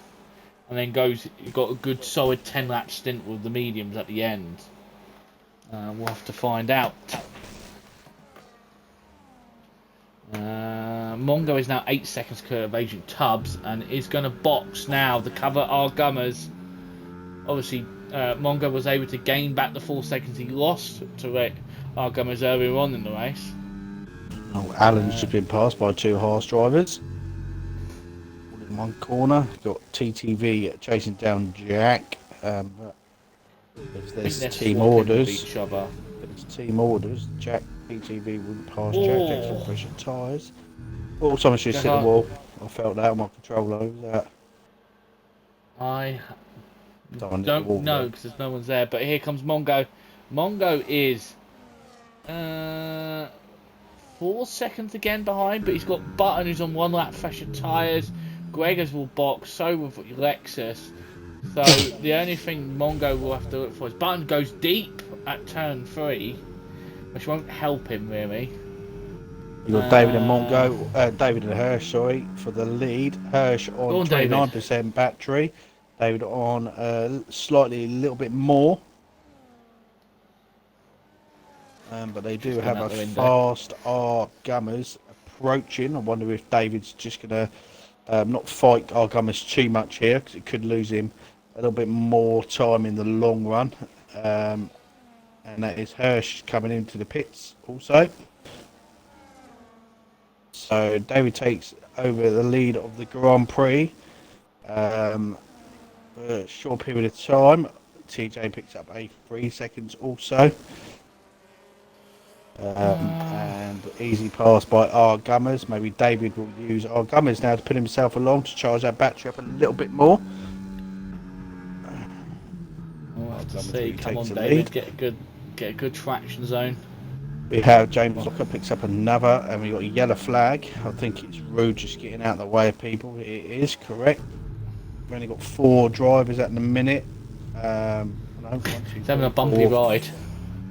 And then got a good solid 10 lap stint with the mediums at the end. We'll have to find out. Mongo is now 8 seconds clear of Agent Tubbs and is going to box now to cover our Gummers. Obviously, Mongo was able to gain back the 4 seconds he lost to our Gummers earlier on in the race. Alan's just been passed by 2 horse drivers. In one corner, you've got TTV chasing down Jack. There's team orders. There's team orders. Jack, TTV wouldn't pass Jack. Jack's on pressure tyres. Oh, someone should hit the wall. I felt that on my controller. Who was that? I don't know because there's no one's there. But here comes Mongo. Mongo is 4 seconds again behind, but he's got Button who's on 1 lap fresher tyres. Gregors will box, so will Lexus. So the only thing Mongo will have to look for is Button goes deep at turn 3, which won't help him really. You've got David and Mongo, David and Hirsch, sorry, for the lead. Hirsch on 29% battery. David on slightly a little bit more. But they do have a fast R Gummers approaching. I wonder if David's just going to not fight our Gummers too much here, because it could lose him a little bit more time in the long run. And that is Hirsch coming into the pits also. So David takes over the lead of the Grand Prix for a short period of time. TJ picks up a 3 seconds also. And easy pass by our Gummers. Maybe David will use our Gummers now to put himself along to charge that battery up a little bit more. We'll have to see. Come on, David, get a good traction zone. We have James Locker picks up another, and we got a yellow flag. I think it's rude just getting out of the way of people. It is correct. We've only got 4 drivers at the minute. It's having a bumpy ride.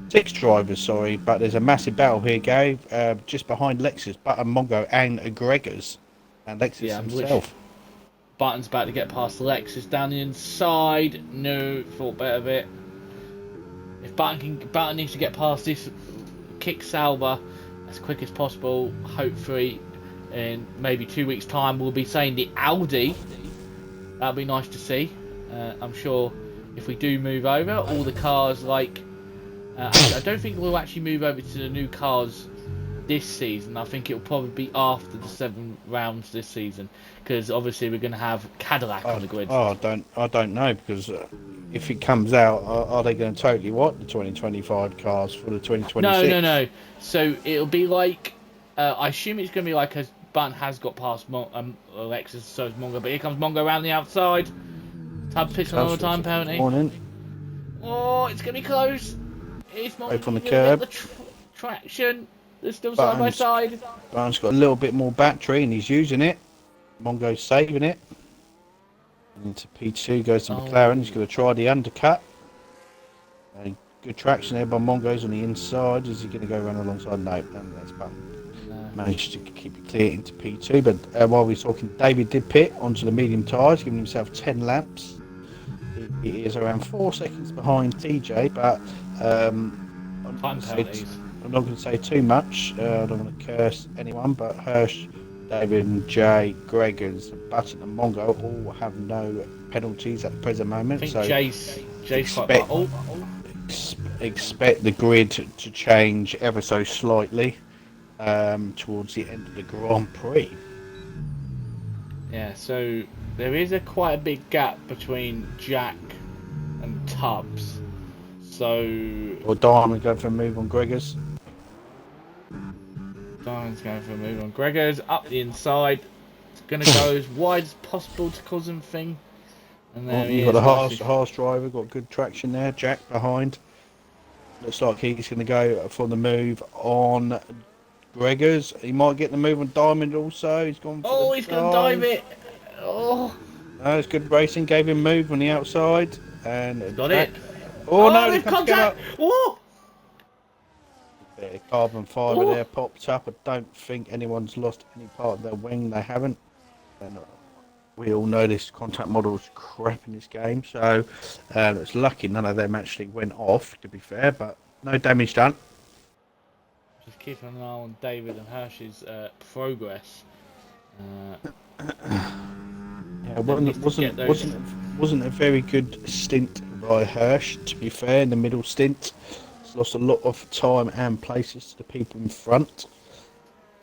6 drivers, sorry, but there's a massive battle here, Gary. Just behind Lexus, Button, Mongo, and Gregors, and Lexus himself. Button's about to get past Lexus down the inside. No, thought better of it. If Button needs to get past this kick Salva as quick as possible. Hopefully, in maybe 2 weeks' time, we'll be saying the Audi. That'll be nice to see. I'm sure if we do move over, all the cars like. I don't think we'll actually move over to the new cars this season. I think it'll probably be after the 7 rounds this season, because obviously we're going to have Cadillac on the grid. I don't know, because if it comes out, are they going to totally what the 2025 cars for the 2026? No. So it'll be like I assume it's going to be like as Button has got past Alexis, so is Mongo. But here comes Mongo around the outside. Tub picks another time penalty. Oh, it's going to be close. It's not from the curb. The traction. They're still side by side. Button's got a little bit more battery and he's using it. Mongo's saving it. Into P2 goes to McLaren. He's going to try the undercut. Good traction there by Mongo's on the inside. Is he going to go around alongside? No, that's Button. Managed to keep it clear into P2. But while we're talking, David did pit onto the medium tyres, giving himself 10 laps. He is around 4 seconds behind TJ, but I'm not going to say too much. I don't want to curse anyone, but Hirsch, David and Jay, Gregors, Button and Mongo all have no penalties at the present I moment. think So Jay's quite expect far. expect the grid to change ever so slightly towards the end of the Grand Prix. Yeah, so there is quite a big gap between Jack and Tubbs. So Or Diamond going for a move on Gregors. Diamond's going for a move on Gregor's up the inside. It's going to go as wide as possible to cause him thing. And Oh, there he you've got is. the Nicely. Haas driver, got good traction there. Jack behind. Looks like he's going to go for the move on Gregors. He might get the move on Diamond also. He's gone for the Oh, he's going to dive dive. it. Oh, It's good racing. Gave him move on the outside. And got Jack. it. Oh, Oh, no, they they've come together. contact. Oh, Bit of carbon fibre oh. there popped up. I don't think anyone's lost any part of their wing. They haven't. And we all know this contact model is crap in this game. So it's lucky none of them actually went off, to be fair. But no damage done. Just keeping an eye on David and Hirsch's progress. Yeah, wasn't a very good stint by Hirsch, to be fair. In the middle stint, he's lost a lot of time and places to the people in front.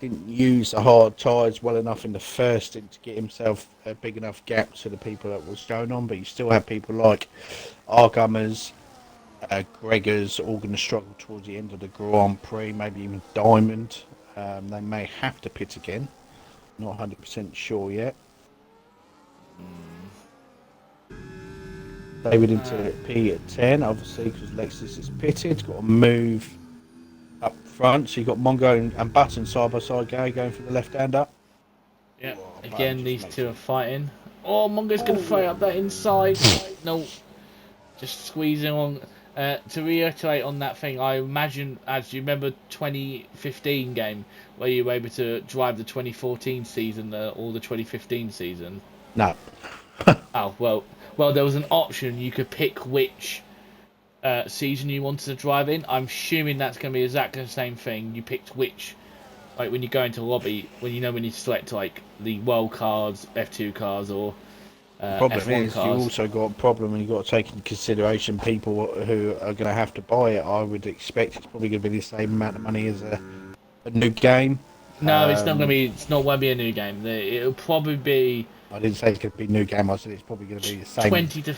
Didn't use the hard tyres well enough in the first stint to get himself a big enough gap to the people that was going on. But you still have people like Argummers, Gregors, all going to struggle towards the end of the Grand Prix. Maybe even Diamond. They may have to pit again. Not 100% sure yet. David into P10, obviously, because Lexus is pitted. Got to move up front. So you've got Mongo and Button side by side going for the left-hander. Yeah, again, these two are fighting. Oh, Mongo's going to throw up that inside. No, just squeezing on. To reiterate on that thing, I imagine, as you remember 2015 game, where you were able to drive the 2014 season or the 2015 season? No. Oh, well, there was an option. You could pick which season you wanted to drive in. I'm assuming that's going to be exactly the same thing. You picked which, like when you go into lobby, when you select like the world cars, F2 cars, or Problem F1 is, cars. you also got a problem, and you've got to take into consideration people who are going to have to buy it. I would expect it's probably going to be the same amount of money as a new game. No, it's not going to be. It's not going to be a new game. It'll probably be. I didn't say it's going to be a new game. I said it's probably going to be the same. 20 to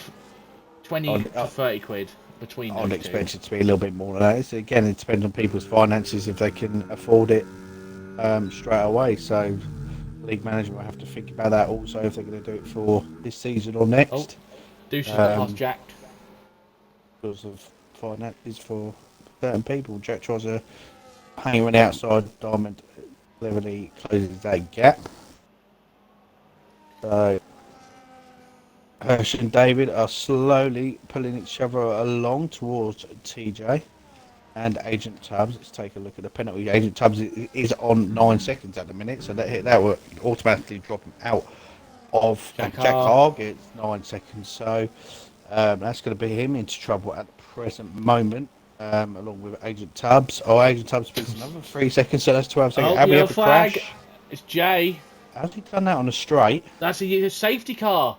30 quid between. I'd expect it to be a little bit more than that. It's, again, it depends on people's finances if they can afford it straight away. So, league management will have to think about that also if they're going to do it for this season or next. Oh, Deuce has got past Jack. Because of finances for certain people. Jack tries to hang on the outside. Diamond cleverly closes that gap. So Hirsch and David are slowly pulling each other along towards TJ and Agent Tubbs. Let's take a look at the penalty. Agent Tubbs is on 9 seconds at the minute, so that will automatically drop him out of Jack Harg. It's 9 seconds, so that's going to be him into trouble at the present moment, along with Agent Tubbs. Oh, Agent Tubbs speaks another 3 seconds, so that's 12 seconds. Oh, yellow flag. It's Jay. How's he done that on a straight? That's a safety car.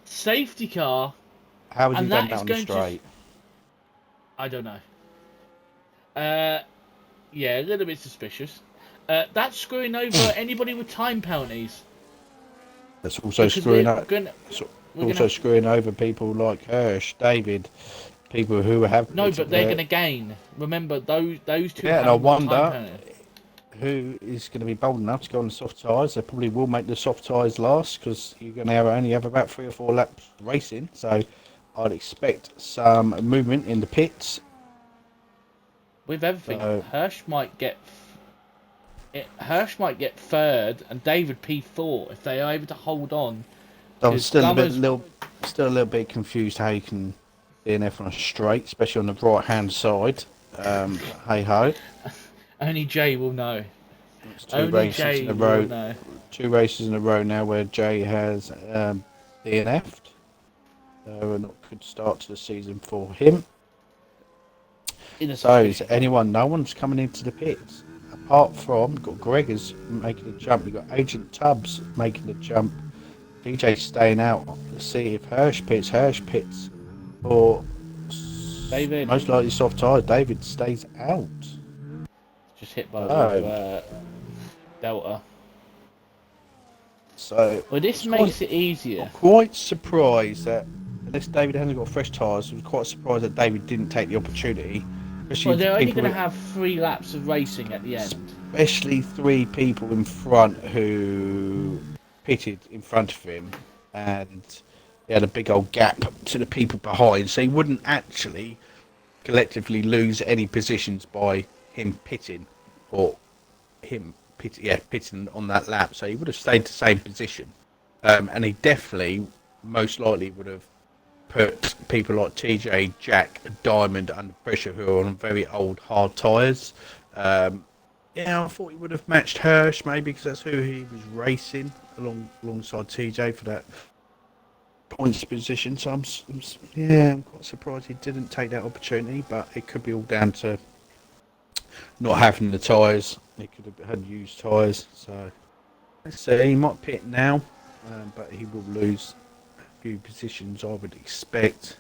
Safety car. How has he done that on a straight? I don't know. Yeah, a little bit suspicious. That's screwing over anybody with time penalties. That's also screwing over people like Hirsch, David, people who have. No, but they're going to gain. Remember those two. Yeah, and I wonder who is going to be bold enough to go on the soft tyres. They probably will make the soft tyres last because you're going to only have about 3 or 4 laps racing. So I'd expect some movement in the pits. With everything, Hirsch might get third and David P4 if they are able to hold on. I'm still a little bit confused how you can DNF on a straight, especially on the right hand side. Hey ho. Only Jay will know. It's 2 races in a row. 2 races in a row now where Jay has DNF'd. So a not good start to the season for him. So is anyone? No one's coming into the pits apart from got Gregors making a jump. You've got Agent Tubbs making a jump. TJ's staying out. Let's see if Hirsch pits. Or David. most likely soft tyre. David stays out. Just hit by Oh. Delta. So Well, this makes it easier. I'm quite surprised that, unless David hasn't got fresh tyres, I'm quite surprised that David didn't take the opportunity. Well, they're only going to have 3 laps of racing at the end. Especially 3 people in front who pitted in front of him, and he had a big old gap to the people behind, so he wouldn't actually collectively lose any positions by him pitting, or him pitting on that lap. So he would have stayed the same position, and he definitely, most likely, would have put people like TJ, Jack, Diamond under pressure, who are on very old hard tyres. Yeah, I thought he would have matched Hirsch maybe, because that's who he was racing alongside TJ for that points position. So I'm quite surprised he didn't take that opportunity, but it could be all down to not having the tyres. He could have had used tyres. So let's see, he might pit now, but he will lose a few positions, I would expect.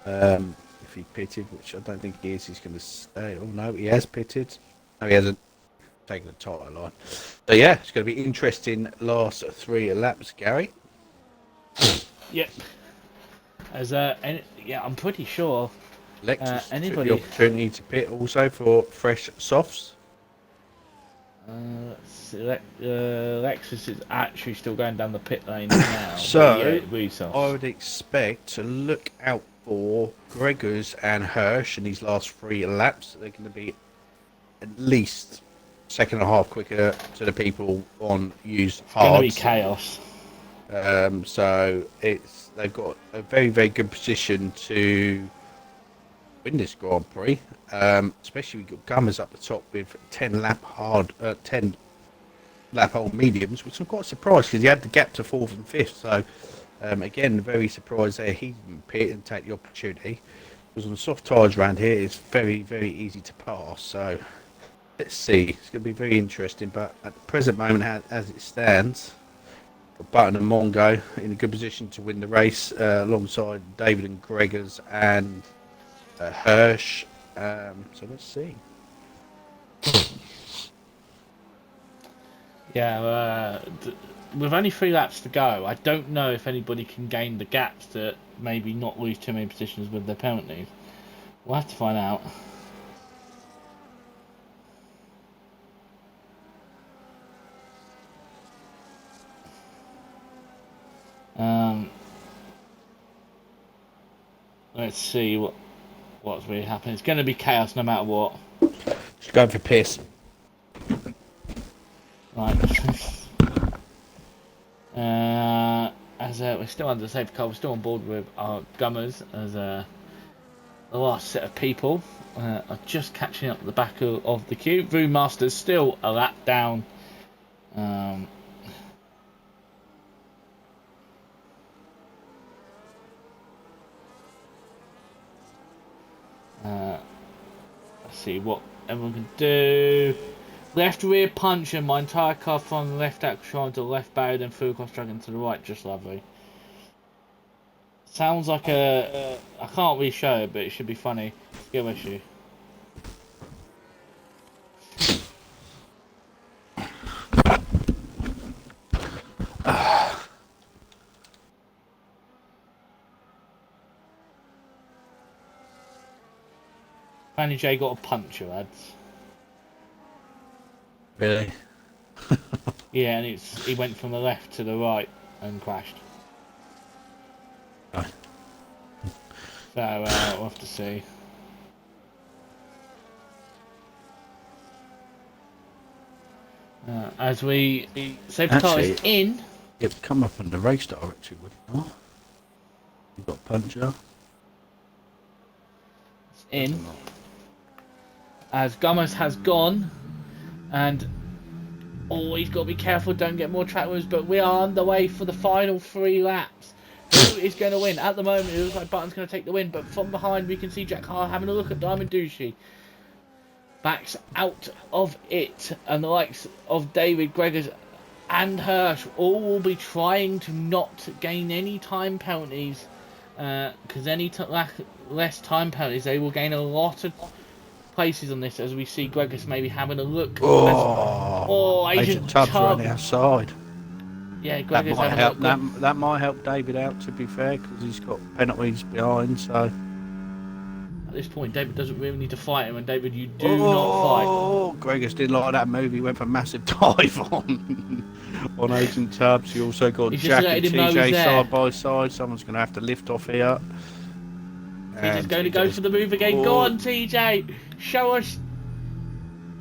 If he pitted, which I don't think he is, he's going to stay. Oh no, he has pitted. No, he hasn't taken the tyre line. So yeah, it's going to be interesting last 3 laps, Gary. Yep. I'm pretty sure. Lexus Anybody took the opportunity to pit also for fresh softs. Lexus is actually still going down the pit lane now. So yeah, I would expect to look out for Gregors and Hirsch in these last 3 laps. They're going to be at least second and a half quicker to the people on used hards. It's going to be chaos. So they've got a very, very good position to win this Grand Prix. Especially we've got Gummers up the top with 10 lap old mediums, which I'm quite surprised because he had the gap to 4th and 5th. So again, very surprised there he didn't pit and take the opportunity. Because on the soft tyres around here, it's very, very easy to pass. So let's see. It's going to be very interesting. But at the present moment, as it stands, Button and Mongo in a good position to win the race alongside David and Gregors and Hirsch. So let's see. Yeah, with only 3 laps to go, I don't know if anybody can gain the gaps to maybe not lose too many positions with their penalties. We'll have to find out. Let's see what's really happening. It's going to be chaos no matter what. Just going for piss. Right. As we're still under the safety car, we're still on board with our Gummers as the last set of people are just catching up at the back of the queue. Brewmaster's still a lap down. Let's see what everyone can do. Left rear punch and my entire car from the left actual to the left barrier, then through across track into the right, just lovely. Sounds like I can't really show it, but it should be funny. Skill issue. Fanny J got a puncture, lads. Really? Yeah, and he went from the left to the right and crashed. Oh. So we'll have to see. As we safety car is in. It would come up on the race directory, wouldn't it? You've got puncher. It's in. As Gomez has gone, and he's got to be careful, don't get more track moves, but we are underway for the final 3 laps. Who is going to win? At the moment, it looks like Button's going to take the win, but from behind we can see Jack Carr having a look at Diamond Douchey. Backs out of it, and the likes of David Gregors and Hirsch all will be trying to not gain any time penalties, because less time penalties, they will gain a lot of places on this, as we see Gregis maybe having a look. Agent Agent Tubbs Tubb. running outside. Yeah, That Gregis might having help. a look. That might help David out, to be fair, because he's got penalties behind. So At this point, David doesn't really need to fight him, and David, you do not fight. Oh, Gregis didn't like that move. He went for a massive dive on Agent Tubbs. You also got He's just Jack and letting him know he's TJ there. side by side. Someone's going to have to lift off here. TJ's going to go for the move again. Go on, TJ. Show us.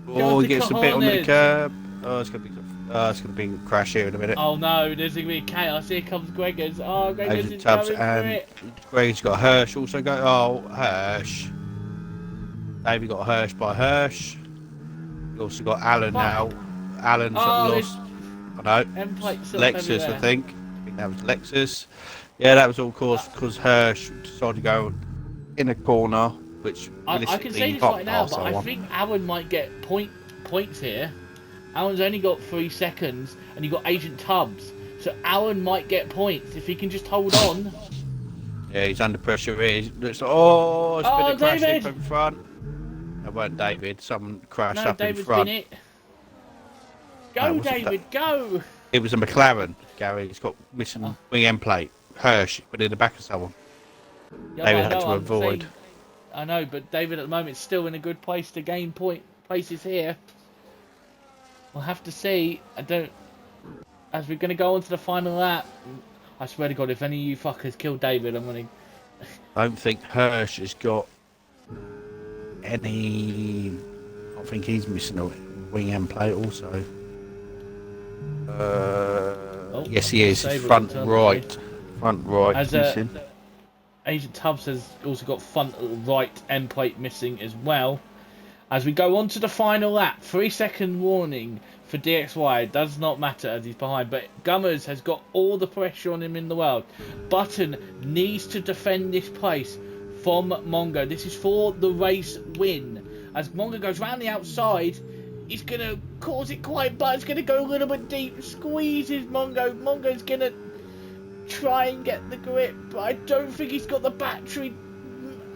He gets a bit on the curb. It's going to be a crash here in a minute. Oh no, there's going to be chaos. Here comes Gregors. Oh, Gregors Agent is Tubbs going for and it. Greg's got Hirsch also go. Oh, Hirsch. David got Hirsch by Hirsch. You also got Alan now. Alan's lost. I know. Lexus, I think that was Lexus. Yeah, that was all caused because Hirsch decided to go in a corner, which I can say this right now, but I think Alan might get points here. Alan's only got 3 seconds, and you got Agent Tubbs, so Alan might get points if he can just hold on. Yeah, he's under pressure here. It's been a crash David. in front. That weren't David. Someone crashed up David's in front. Been it. Go, David, go! It was a McLaren, Gary. It's got missing wing end plate. Hirsch put in the back of someone. Yeah, David had to avoid. I know, but David at the moment is still in a good place to gain places here. We'll have to see. As we're going to go on to the final lap, I swear to God, if any of you fuckers kill David, I'm going to... I don't think Hirsch has got any... I think he's missing a wing end plate also. Yes, he is. Front right. Front right missing. Agent Tubbs has also got front right end plate missing as well. As we go on to the final lap, 3-second warning for DXY. It does not matter as he's behind, but Gummers has got all the pressure on him in the world. Button needs to defend this place from Mongo. This is for the race win. As Mongo goes round the outside, he's going to cause it quite, but it's going to go a little bit deep. Squeezes Mongo. Mongo's going to try and get the grip, but I don't think he's got the battery.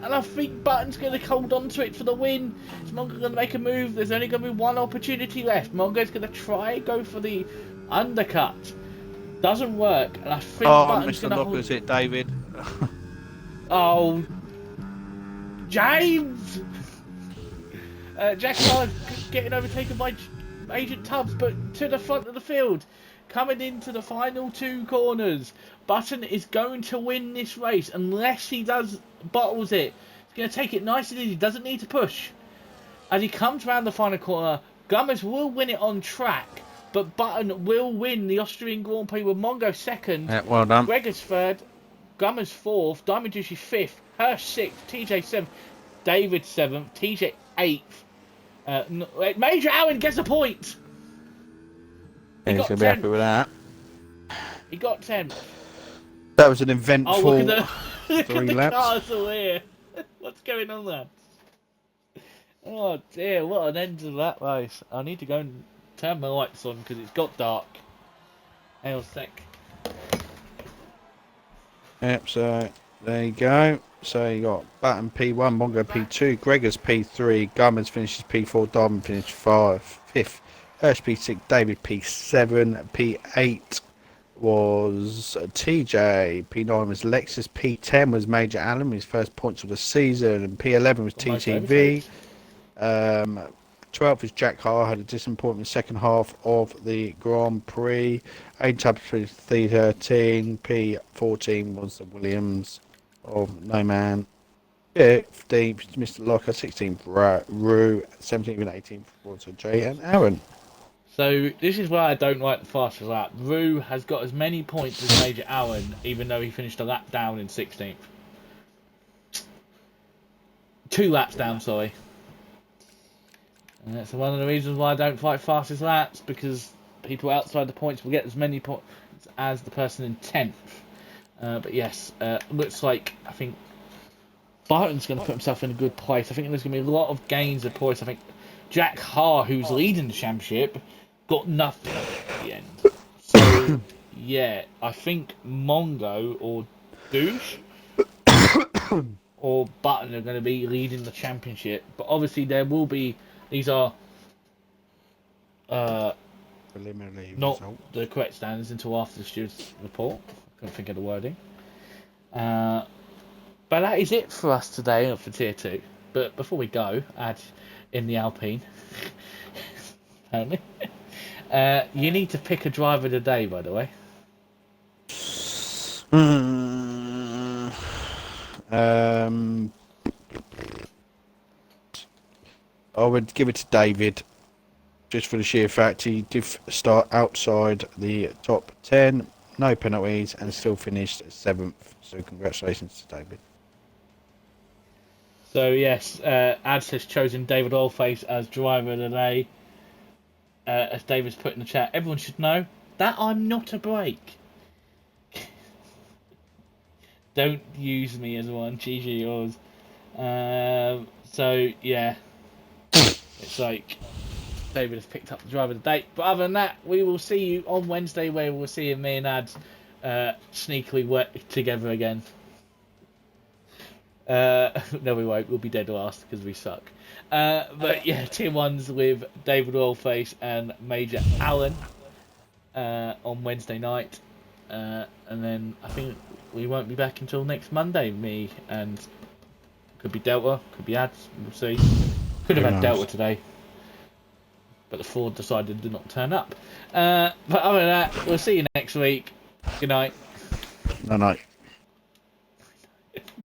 And I think Button's going to hold on to it for the win. Is Mongo going to make a move? There's only going to be one opportunity left. Mongo's going to try go for the undercut. Doesn't work. And I think Button's going to hold... Is it, David? Oh, James! Jack Carr's getting overtaken by Agent Tubbs, but to the front of the field. Coming into the final 2 corners. Button is going to win this race unless he bottles it. He's going to take it nice and easy. He doesn't need to push. As he comes around the final corner, Gummers will win it on track, but Button will win the Austrian Grand Prix with Mongo second. Yeah, well done. Gregor's third, Gummers fourth, Diamond Juicy fifth, Hirsch sixth, TJ seventh, David seventh, TJ eighth. Major Allen gets a point. He's going to be happy with that. He got 10. That was an eventful look at the 3 laps. cars all here. What's going on there? Oh dear, what an end to that race. I need to go and turn my lights on because it's got dark. Hang on a sec. Yep, so there you go. So you got Button P1, Mongo P2, Gregor's P3, Gummers finishes P4, Diamond finishes 5th. Hirsch P6, David P7, P8 was TJ, P9 was Lexus, P10 was Major Allen, his first points of the season, and P11 was TTV. 12th was Jack Carr, had a disappointment second half of the Grand Prix. 8th P13, P14 was the Williams of No Man. 15th Mr. Locker, 16th Rue, 17th and 18th was Jay and Aaron. So this is where I don't like the fastest lap. Rue has got as many points as Major Allen, even though he finished a lap down in 16th. 2 laps down, sorry. And that's one of the reasons why I don't fight fastest laps, because people outside the points will get as many points as the person in 10th. But yes, looks like, I think Barton's going to put himself in a good place. I think there's going to be a lot of gains of points. I think Jack Haar, who's leading the championship, got nothing at the end. So yeah, I think Mongo or Douche or Button are going to be leading the championship. But obviously there will be, these are uh, Preliminary not result. the correct standards until after the stewards report. I couldn't think of the wording. But that is it for us today for Tier 2. But before we go, add in the Alpine, apparently, you need to pick a driver of the day, by the way. Mm, um, I would give it to David, just for the sheer fact he did start outside the top 10, no penalties, and still finished 7th. So congratulations to David. So yes, Ads has chosen David Oldface as driver of the day. As David's put in the chat, everyone should know that I'm not a brake. Don't use me as one, GG yours. So yeah, it's like David has picked up the driver of the day. But other than that, we will see you on Wednesday, where we'll see me and Ads sneakily work together again. No, we won't. We'll be dead last because we suck. But yeah, tier ones with David Oilface and Major Allen on Wednesday night. And then I think we won't be back until next Monday. Me and could be Delta, could be Ads. We'll see. Could have had Delta today, but the Ford decided to not turn up. But other than that, we'll see you next week. Good night. No, no.